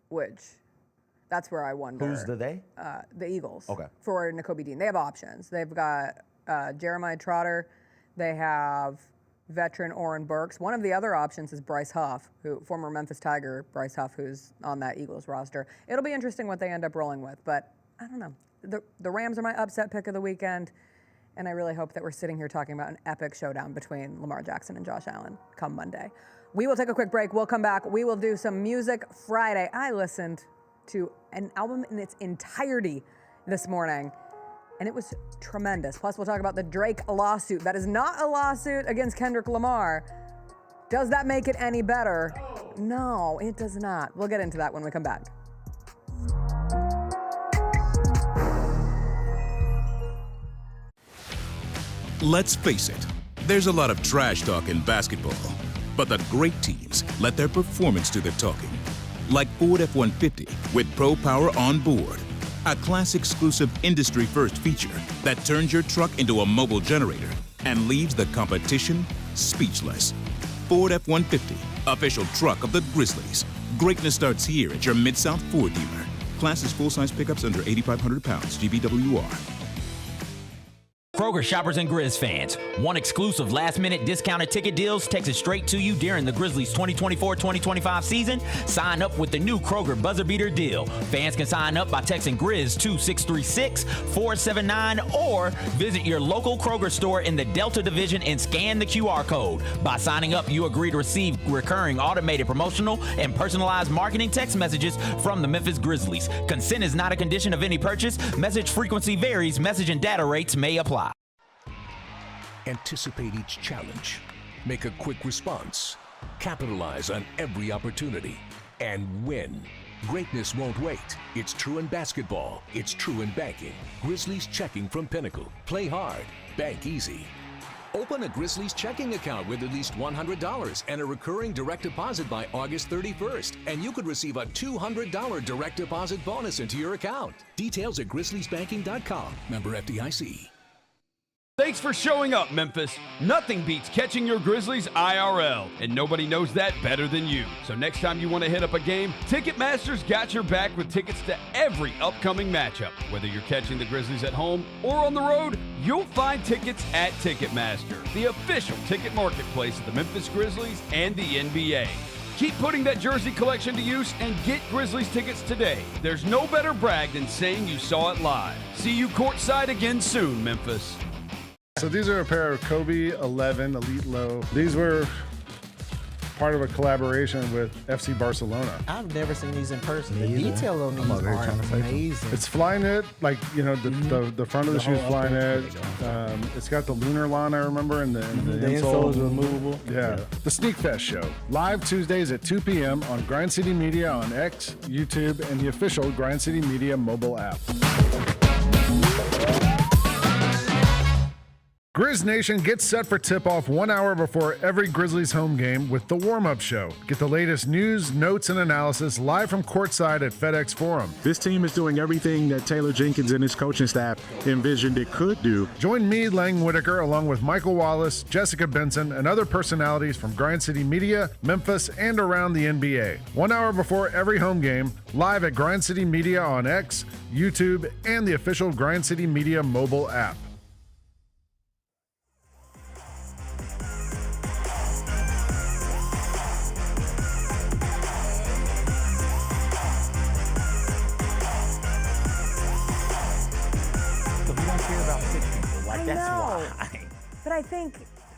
which that's where I wonder. Who's they? The Eagles. Okay. For Nakobe Dean, they have options. They've got Jeremiah Trotter. They have veteran Oren Burks. One of the other options is Bryce Huff, former Memphis Tiger Bryce Huff, who's on that Eagles roster. It'll be interesting what they end up rolling with, but I don't know. The Rams are my upset pick of the weekend, and I really hope that we're sitting here talking about an epic showdown between Lamar Jackson and Josh Allen come Monday. We will take a quick break. We'll come back. We will do some Music Friday. I listened to an album in its entirety this morning, and it was tremendous. Plus, we'll talk about the Drake lawsuit. That is not a lawsuit against Kendrick Lamar. Does that make it any better? No, it does not. We'll get into that when we come back. Let's face it, there's a lot of trash talk in basketball, but the great teams let their performance do the talking. Like Ford F-150 with Pro Power on board. A class-exclusive industry-first feature that turns your truck into a mobile generator and leaves the competition speechless. Ford F-150, official truck of the Grizzlies. Greatness starts here at your Mid-South Ford dealer. Class is full-size pickups under 8,500 pounds, GVWR. Kroger shoppers and Grizz fans, want exclusive last-minute discounted ticket deals texted straight to you during the Grizzlies 2024-2025 season? Sign up with the new Kroger Buzzer Beater deal. Fans can sign up by texting Grizz to 636-479 or visit your local Kroger store in the Delta Division and scan the QR code. By signing up, you agree to receive recurring automated promotional and personalized marketing text messages from the Memphis Grizzlies. Consent is not a condition of any purchase. Message frequency varies. Message and data rates may apply. Anticipate each challenge. Make a quick response. Capitalize on every opportunity. And win. Greatness won't wait. It's true in basketball. It's true in banking. Grizzlies checking from Pinnacle. Play hard. Bank easy. Open a Grizzlies checking account with at least $100 and a recurring direct deposit by August 31st. And you could receive a $200 direct deposit bonus into your account. Details at grizzliesbanking.com. Member FDIC. Thanks for showing up, Memphis. Nothing beats catching your Grizzlies IRL, and nobody knows that better than you. So next time you want to hit up a game, Ticketmaster's got your back with tickets to every upcoming matchup. Whether you're catching the Grizzlies at home or on the road, you'll find tickets at Ticketmaster, the official ticket marketplace of the Memphis Grizzlies and the NBA. Keep putting that jersey collection to use and get Grizzlies tickets today. There's no better brag than saying you saw it live. See you courtside again soon, Memphis. So these are a pair of Kobe 11 Elite Low. These were part of a collaboration with FC Barcelona. I've never seen these in person. The detail on these are amazing. It's Flyknit, like, you know, the front of the shoe is Flyknit. It's got the lunar lawn, I remember, and the insole is removable. Yeah. The Sneak Fest show, live Tuesdays at 2 p.m. on Grind City Media on X, YouTube, and the official Grind City Media mobile app. Grizz Nation gets set for tip-off 1 hour before every Grizzlies home game with the warm-up show. Get the latest news, notes, and analysis live from courtside at FedEx Forum. This team is doing everything that Taylor Jenkins and his coaching staff envisioned it could do. Join me, Lang Whitaker, along with Michael Wallace, Jessica Benson, and other personalities from Grind City Media, Memphis, and around the NBA. 1 hour before every home game, live at Grind City Media on X, YouTube, and the official Grind City Media mobile app. But I think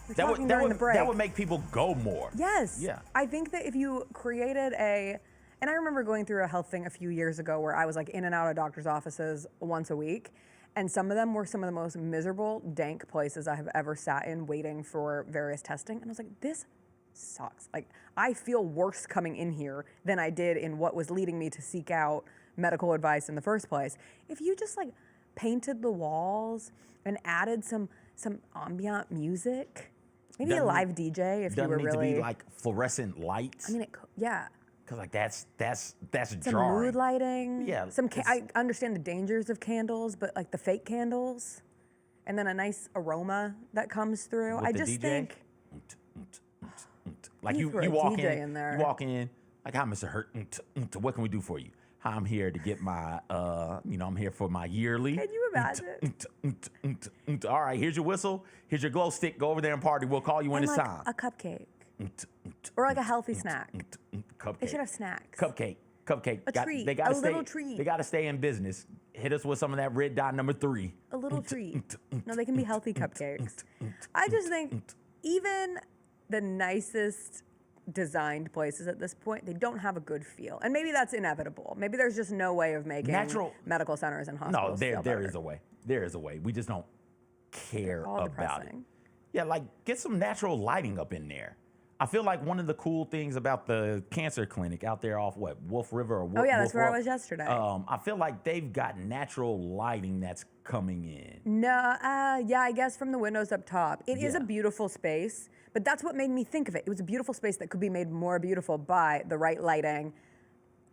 That would make people go more. Yes. Yeah. I think that if you created and I remember going through a health thing a few years ago where I was like in and out of doctor's offices once a week, and some of them were some of the most miserable, dank places I have ever sat in waiting for various testing. And I was like, this sucks. Like, I feel worse coming in here than I did in what was leading me to seek out medical advice in the first place. If you just like painted the walls and added some ambient music, maybe a live DJ if you were really. Doesn't need to be like fluorescent lights. I mean, yeah. Because like that's Some jarring. mood lighting. Yeah. I understand the dangers of candles, but like the fake candles, and then a nice aroma that comes through. With I the DJ? think like you threw a walk DJ in, in there. you walk in like, hi, Mr. Hurt. What can we do for you? Hi, I'm here to get my I'm here for my yearly. Can you imagine? All right, here's your whistle. Here's your glow stick. Go over there and party. We'll call you when And it's like time. a cupcake. Or like a healthy snack. Cupcake. They should have snacks. Cupcake. A treat. They gotta A stay, little treat. They got to stay in business. Hit us with some of that red dot number 3. A little treat. No, they can be healthy cupcakes. I just think even the nicest designed places at this point, they don't have a good feel. And maybe that's inevitable. Maybe there's just no way of making medical centers and hospitals No, feel there better. is a way. There is a way. We just don't care All about depressing. it. Yeah, like get some natural lighting up in there. I feel like one of the cool things about the cancer clinic out there off Wolf River or Oh yeah, that's Wolf where Rock, I was yesterday. I feel like they've got natural lighting that's coming in. No, yeah, I guess from the windows up top. It is Yeah. a beautiful space, but that's what made me think of it. It was a beautiful space that could be made more beautiful by the right lighting,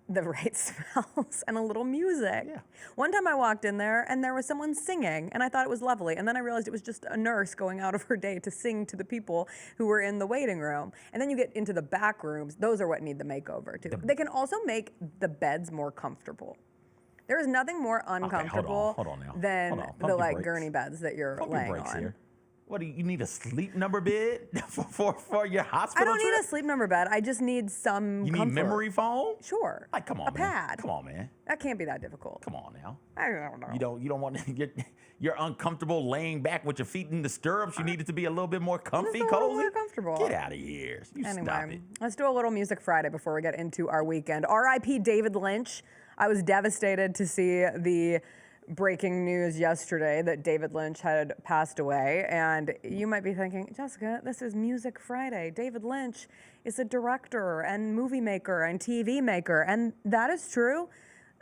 the right smells, and a little music. Yeah. One time I walked in there and there was someone singing, and I thought it was lovely. And then I realized it was just a nurse going out of her day to sing to the people who were in the waiting room. And then you get into the back rooms. Those are what need the makeover too. They can also make the beds more comfortable. There is nothing more uncomfortable hold on now. than Hold on. Pump the your like brakes. gurney beds that you're Pump your laying brakes on. here. What do you need a sleep number bed for your hospital I don't trip? need a sleep number bed. I just need some You comfort. need memory foam? Sure. Like, come on, a man. pad. Come on, man. That can't be that difficult. Come on now. I don't know. You don't want you're uncomfortable laying back with your feet in the stirrups. You need it to be a little bit more comfy, Just a little cozy. more comfortable. Get out of here. You stop Anyway, it. let's do a little Music Friday before we get into our weekend. R.I.P. David Lynch. I was devastated to see the breaking news yesterday that David Lynch had passed away. And you might be thinking, Jessica, this is Music Friday. David Lynch is a director and movie maker and TV maker. And that is true.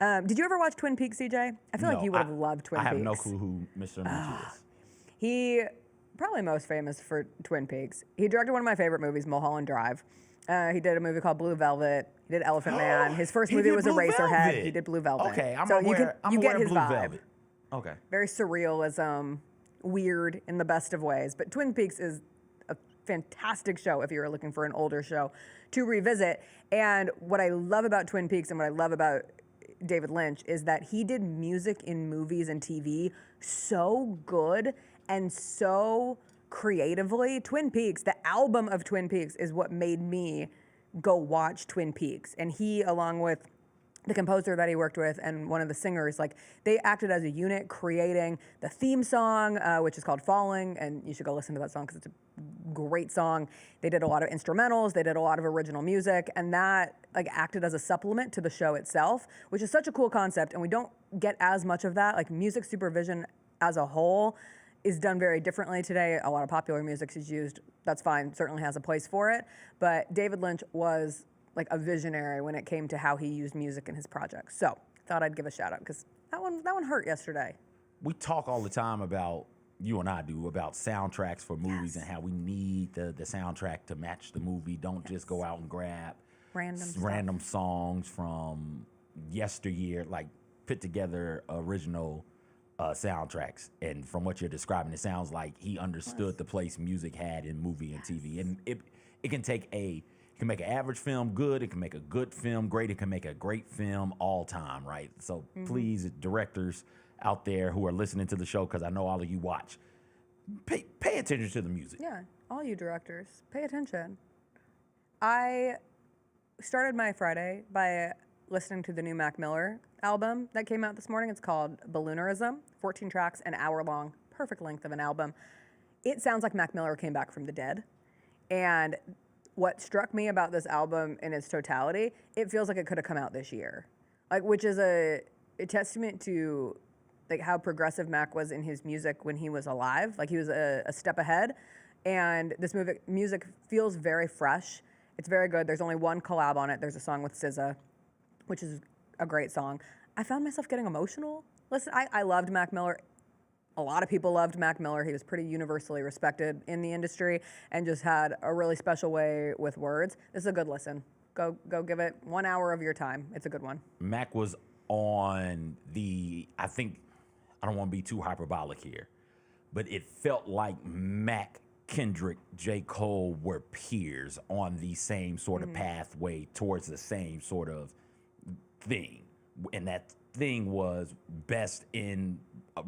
Did you ever watch Twin Peaks, CJ? I feel like you would have loved Twin Peaks. I have no clue who Mr. Lynch is. He probably most famous for Twin Peaks. He directed one of my favorite movies, Mulholland Drive. He did a movie called Blue Velvet. He did Elephant Man. His first movie was Eraserhead. He did Blue Velvet. Okay, I'm so aware. you get his Blue vibe. Velvet. Okay. Very surrealism, weird in the best of ways. But Twin Peaks is a fantastic show if you're looking for an older show to revisit. And what I love about Twin Peaks and what I love about David Lynch is that he did music in movies and TV so good and so creatively. Twin Peaks, the album of Twin Peaks is what made me go watch Twin Peaks. And he, along with the composer that he worked with and one of the singers, like they acted as a unit creating the theme song, which is called Falling, and you should go listen to that song because it's a great song. They did a lot of instrumentals, they did a lot of original music, and that like acted as a supplement to the show itself, which is such a cool concept, and we don't get as much of that. Like music supervision as a whole is done very differently today. A lot of popular music is used. That's fine, certainly has a place for it, but David Lynch was like a visionary when it came to how he used music in his projects. So thought I'd give a shout out because that one hurt yesterday. We talk all the time about, you and I do, about soundtracks for movies and how we need the soundtrack to match the movie. Don't just go out and grab random songs from yesteryear, like put together original soundtracks. And from what you're describing, it sounds like he understood the place music had in movie and TV. And it can take it can make an average film good. It can make a good film great. It can make a great film all time, right? So please, directors out there who are listening to the show, because I know all of you watch, pay attention to the music. Yeah, all you directors, pay attention. I started my Friday by listening to the new Mac Miller album that came out this morning. It's called Balloonerism, 14 tracks, an hour long, perfect length of an album. it sounds like Mac Miller came back from the dead. And what struck me about this album in its totality, it feels like it could have come out this year. Like, which is a testament to like how progressive Mac was in his music when he was alive. Like he was a step ahead. And this music feels very fresh. It's very good. There's only one collab on it. There's a song with SZA, which is a great song. I found myself getting emotional. Listen, I loved Mac Miller. A lot of people loved Mac Miller. He was pretty universally respected in the industry and just had a really special way with words. This is a good listen. Go give it 1 hour of your time. It's a good one. Mac was on I think, I don't want to be too hyperbolic here, but it felt like Mac, Kendrick, J. Cole were peers on the same sort of pathway towards the same sort of thing. And that thing was best in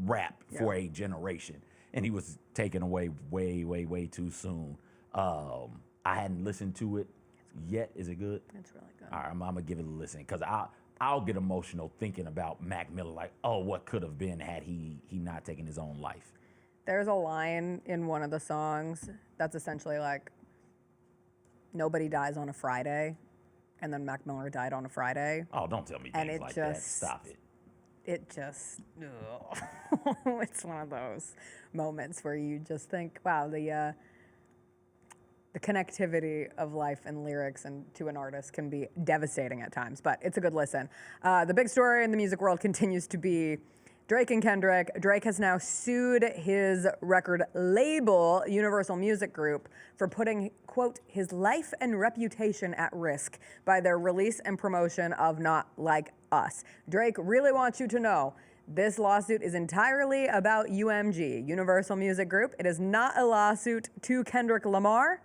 rap for a generation. And he was taken away way, way, way too soon. I hadn't listened to it yet. Is it good? It's really good. All right, I'm going to give it a listen because I'll get emotional thinking about Mac Miller, like, oh, what could have been had he not taken his own life. There's a line in one of the songs that's essentially like, nobody dies on a Friday, and then Mac Miller died on a Friday. Oh, don't tell me things like that. Stop it. It just, it's one of those moments where you just think, wow, the connectivity of life and lyrics and to an artist can be devastating at times, but it's a good listen. The big story in the music world continues to be Drake and Kendrick. Drake has now sued his record label, Universal Music Group, for putting, quote, his life and reputation at risk by their release and promotion of Not Like Us. Drake really wants you to know this lawsuit is entirely about UMG, Universal Music Group. It is not a lawsuit to Kendrick Lamar.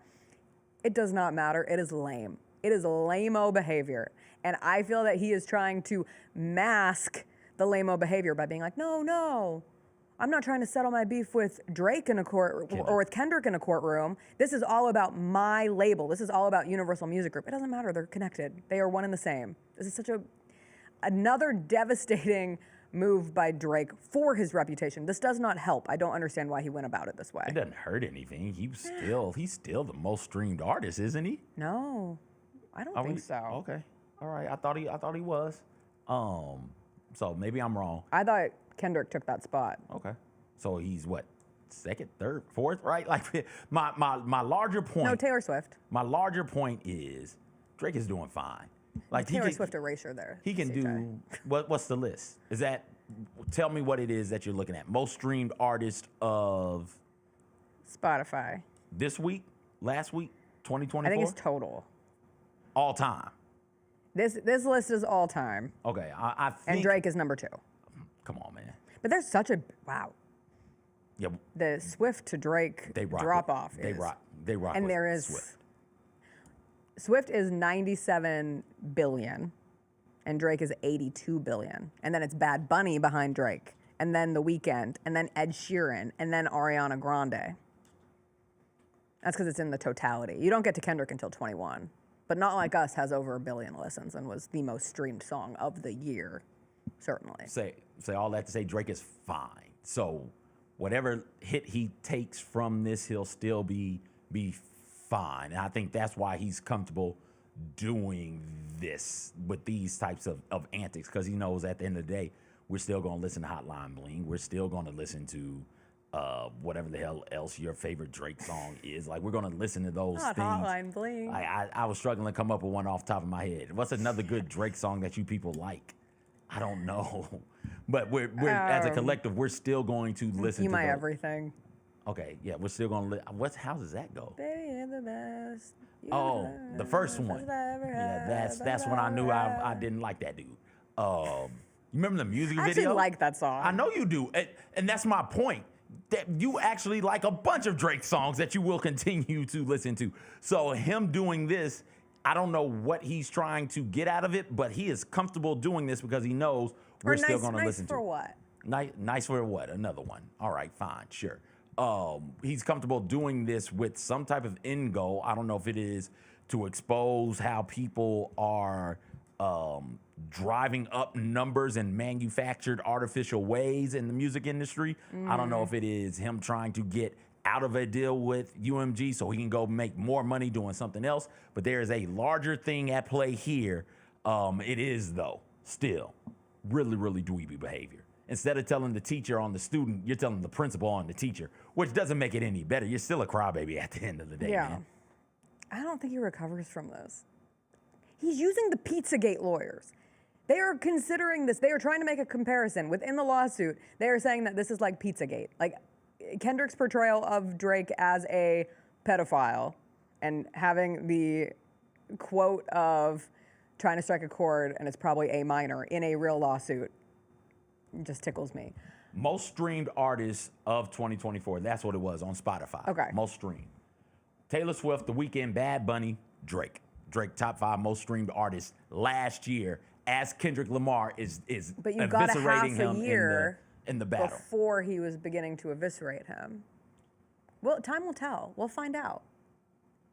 It does not matter. It is lame. It is lame-o behavior. And I feel that he is trying to mask the lame-o behavior by being like, no, I'm not trying to settle my beef with Drake in a court or with Kendrick in a courtroom. This is all about my label. This is all about Universal Music Group. It doesn't matter. They're connected. They are one and the same. This is such another devastating move by Drake for his reputation. This does not help. I don't understand why he went about it this way. It doesn't hurt anything. He's still the most streamed artist, isn't he? No, I don't think so. Okay, all right. I thought he was. So maybe I'm wrong. I thought Kendrick took that spot. Okay. So he's what, second, third, fourth, right? Like my larger point. No, Taylor Swift. My larger point is Drake is doing fine. Like Taylor Swift erasure there. He can do what's the list? Is that, tell me what it is that you're looking at. Most streamed artist of Spotify. This week, last week, 2024? I think it's total. All time. This list is all time. Okay, I think. And Drake is number 2. Come on, man. But there's such a, wow. Yeah. The Swift to Drake drop off. They rock. And with there is Swift. Swift is 97 billion, and Drake is 82 billion. And then it's Bad Bunny behind Drake, and then The Weeknd, and then Ed Sheeran, and then Ariana Grande. That's because it's in the totality. You don't get to Kendrick until 21. But Not Like Us has over 1 billion listens and was the most streamed song of the year, certainly. Say all that to say Drake is fine. So whatever hit he takes from this, he'll still be fine. And I think that's why he's comfortable doing this with these types of antics, because he knows at the end of the day, we're still going to listen to Hotline Bling. We're still going to listen to whatever the hell else your favorite Drake song is. Like, we're going to listen to those things. Hotline Bling. I was struggling to come up with one off the top of my head. What's another good Drake song that you people like? I don't know. But we're as a collective, we're still going to listen to You My Everything. Okay, yeah, we're still going to how does that go? Baby, you're the best. The first one. Yeah, that's when I knew I didn't like that dude. You remember the music video? I actually like that song. I know you do. And that's my point. That you actually like a bunch of Drake songs that you will continue to listen to. So him doing this, I don't know what he's trying to get out of it, but he is comfortable doing this because he knows we're still going to listen to it. Nice for what? Nice for what? Another one. All right, fine, sure. He's comfortable doing this with some type of end goal. I don't know if it is to expose how people are driving up numbers in manufactured artificial ways in the music industry. I don't know if it is him trying to get out of a deal with UMG so he can go make more money doing something else. But there is a larger thing at play here. It is, though, still really, really dweeby behavior. Instead of telling the teacher on the student, you're telling the principal on the teacher, which doesn't make it any better. You're still a crybaby at the end of the day, man. I don't think he recovers from this. He's using the Pizzagate lawyers. They are considering this. They are trying to make a comparison. Within the lawsuit, they are saying that this is like Pizzagate. Like Kendrick's portrayal of Drake as a pedophile and having the quote of trying to strike a chord and it's probably a minor in a real lawsuit just tickles me. Most streamed artists of 2024. That's what it was on Spotify. Okay. Most streamed. Taylor Swift, The Weeknd, Bad Bunny, Drake. Drake, top 5 most streamed artists last year, as Kendrick Lamar is but you got a half eviscerating a him year in the battle. before he was beginning to eviscerate him. Well, time will tell. We'll find out.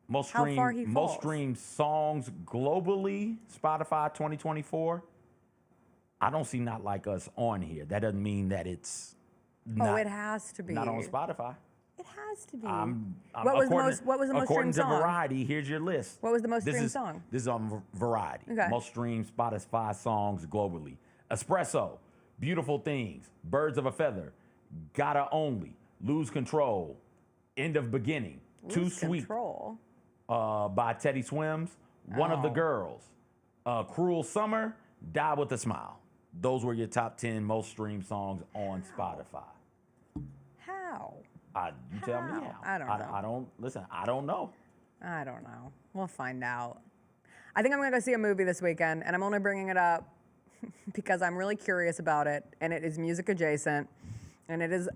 Most how far he falls. Most streamed songs globally, Spotify 2024. I don't see Not Like Us on here. That doesn't mean that it's not, it has to be. Not on Spotify. It has to be. What was the most streamed according to song? Variety, here's your list. What was the most streamed song? This is on Variety. Okay. Most streamed Spotify songs globally. Espresso, Beautiful Things, Birds of a Feather, Gotta Only, Lose Control, End of Beginning, Too Sweet, Control. By Teddy Swims, One of the Girls, Cruel Summer, Die with a Smile. Those were your top 10 most streamed songs on Spotify. How? You tell me how. I don't know. I don't know. I don't know. We'll find out. I think I'm going to go see a movie this weekend, and I'm only bringing it up because I'm really curious about it, and it is music adjacent, and it is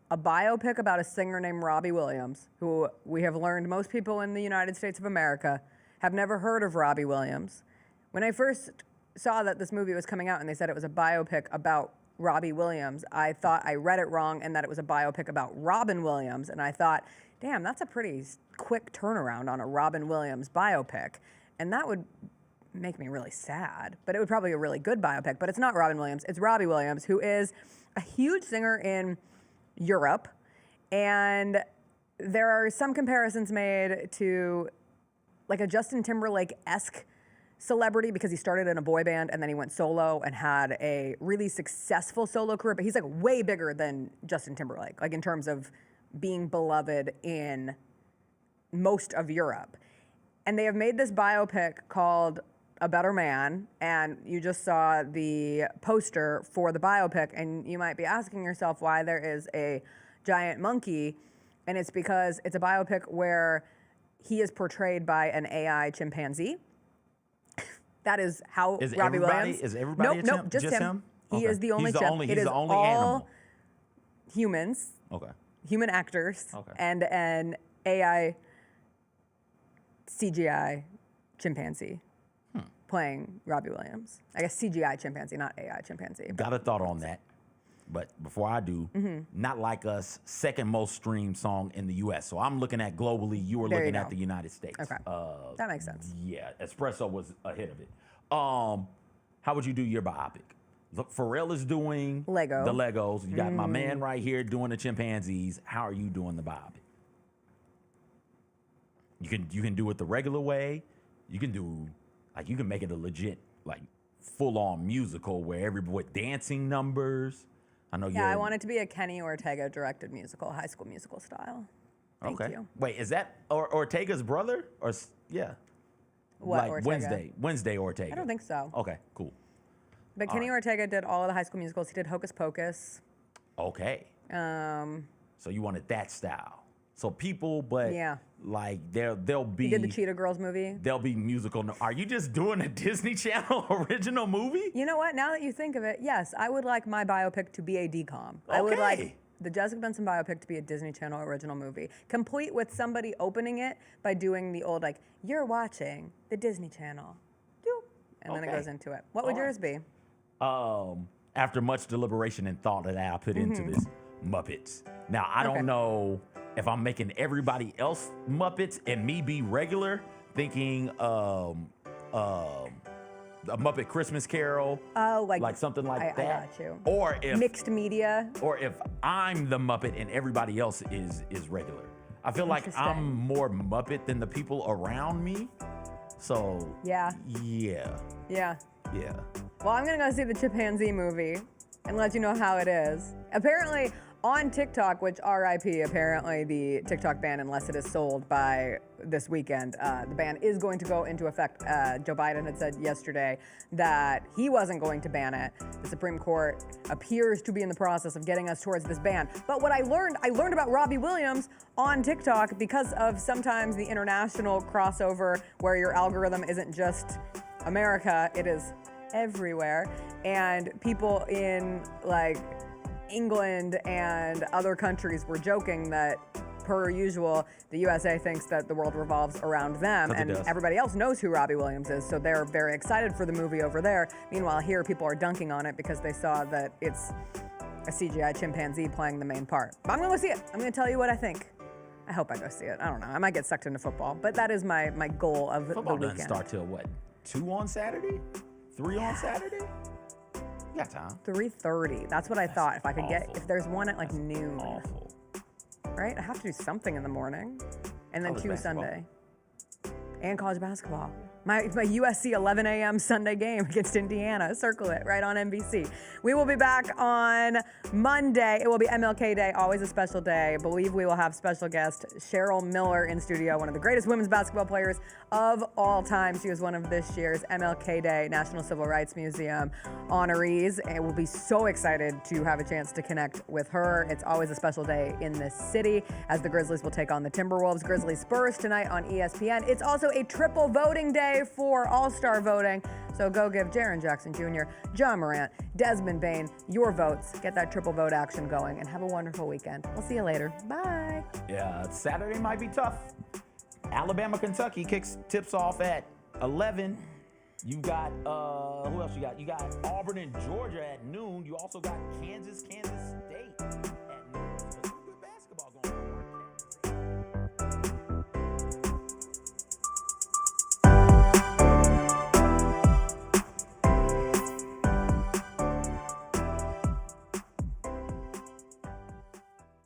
a biopic about a singer named Robbie Williams, who we have learned most people in the United States of America have never heard of Robbie Williams. When I first saw that this movie was coming out and they said it was a biopic about Robbie Williams, I thought I read it wrong and that it was a biopic about Robin Williams, and I thought, damn, that's a pretty quick turnaround on a Robin Williams biopic, and that would make me really sad, but it would probably be a really good biopic, but it's not Robin Williams, it's Robbie Williams, who is a huge singer in Europe, and there are some comparisons made to like a Justin Timberlake-esque celebrity because he started in a boy band and then he went solo and had a really successful solo career, but he's like way bigger than Justin Timberlake, like in terms of being beloved in most of Europe. And they have made this biopic called A Better Man, and you just saw the poster for the biopic, and you might be asking yourself why there is a giant monkey, and it's because it's a biopic where he is portrayed by an AI chimpanzee. That is how Robbie Williams. Is everybody a chimp? Nope, just him. He Okay. is the only chimp. He's It is the only all animal. humans, Okay. human actors, Okay. and an AI CGI chimpanzee playing Robbie Williams. I guess CGI chimpanzee, not AI chimpanzee. Got a thought on that. But before I do, Not Like Us, second most streamed song in the U.S. So I'm looking at globally. You were There you looking go. at the United States. Okay. That makes sense. Yeah, Espresso was ahead of it. How would you do your biopic? Look, Pharrell is doing Lego. The Legos. You got my man right here doing the chimpanzees. How are you doing the biopic? You can do it the regular way. You can do you can make it a legit full on musical where everybody with dancing numbers. I know. Yeah, I want it to be a Kenny Ortega directed musical, High School Musical style. Thank you. Wait, is that Ortega's brother or yeah? What, Ortega? Wednesday Ortega. I don't think so. Okay, cool. But Kenny Ortega did all of the High School Musicals. He did Hocus Pocus. Okay. So you wanted that style. So people, but Yeah. they'll be. He did the Cheetah Girls movie. They'll be musical. Are you just doing a Disney Channel original movie? You know what? Now that you think of it, yes, I would like my biopic to be a DCOM. I would like the Jessica Benson biopic to be a Disney Channel original movie, complete with somebody opening it by doing the old you're watching the Disney Channel, and then it goes into it. What would yours be? After much deliberation and thought that I put into this, Muppets. Now I don't know if I'm making everybody else Muppets and me be regular, thinking a Muppet Christmas Carol. Oh, like something like that. I got you. Or if mixed media. Or if I'm the Muppet and everybody else is regular. I feel like I'm more Muppet than the people around me. So yeah. Well, I'm gonna go see the Chimpanzee movie and let you know how it is. Apparently on TikTok, which RIP, apparently the TikTok ban, unless it is sold by this weekend, the ban is going to go into effect. Joe Biden had said yesterday that he wasn't going to ban it. The Supreme Court appears to be in the process of getting us towards this ban. But what I learned about Robbie Williams on TikTok because of sometimes the international crossover where your algorithm isn't just America, it is everywhere. And people in like England and other countries were joking that, per usual, the USA thinks that the world revolves around them, and everybody else knows who Robbie Williams is, so they're very excited for the movie over there. Meanwhile, here people are dunking on it because they saw that it's a CGI chimpanzee playing the main part. But I'm gonna go see it. I'm gonna tell you what I think. I hope I go see it. I don't know. I might get sucked into football, but that is my goal of the weekend. Football doesn't start till what? 2 on Saturday? 3 on Saturday? You got time. 3:30. That's what I thought. If I could if there's one at like noon. Awful. Right? I have to do something in the morning. And then 2 Sunday. And college basketball. My USC 11 a.m. Sunday game against Indiana. Circle it right on NBC. We will be back on Monday. It will be MLK Day, always a special day. I believe we will have special guest Cheryl Miller in studio, one of the greatest women's basketball players of all time. She was one of this year's MLK Day National Civil Rights Museum honorees. And we'll be so excited to have a chance to connect with her. It's always a special day in this city as the Grizzlies will take on the Timberwolves. Grizzlies Spurs tonight on ESPN. It's also a triple voting day for All-Star voting. So go give Jaren Jackson Jr., John Morant, Desmond Bane your votes. Get that triple vote action going and have a wonderful weekend. We'll see you later. Bye. Yeah, Saturday might be tough. Alabama, Kentucky tips off at 11. You got, who else you got? You got Auburn and Georgia at noon. You also got Kansas State.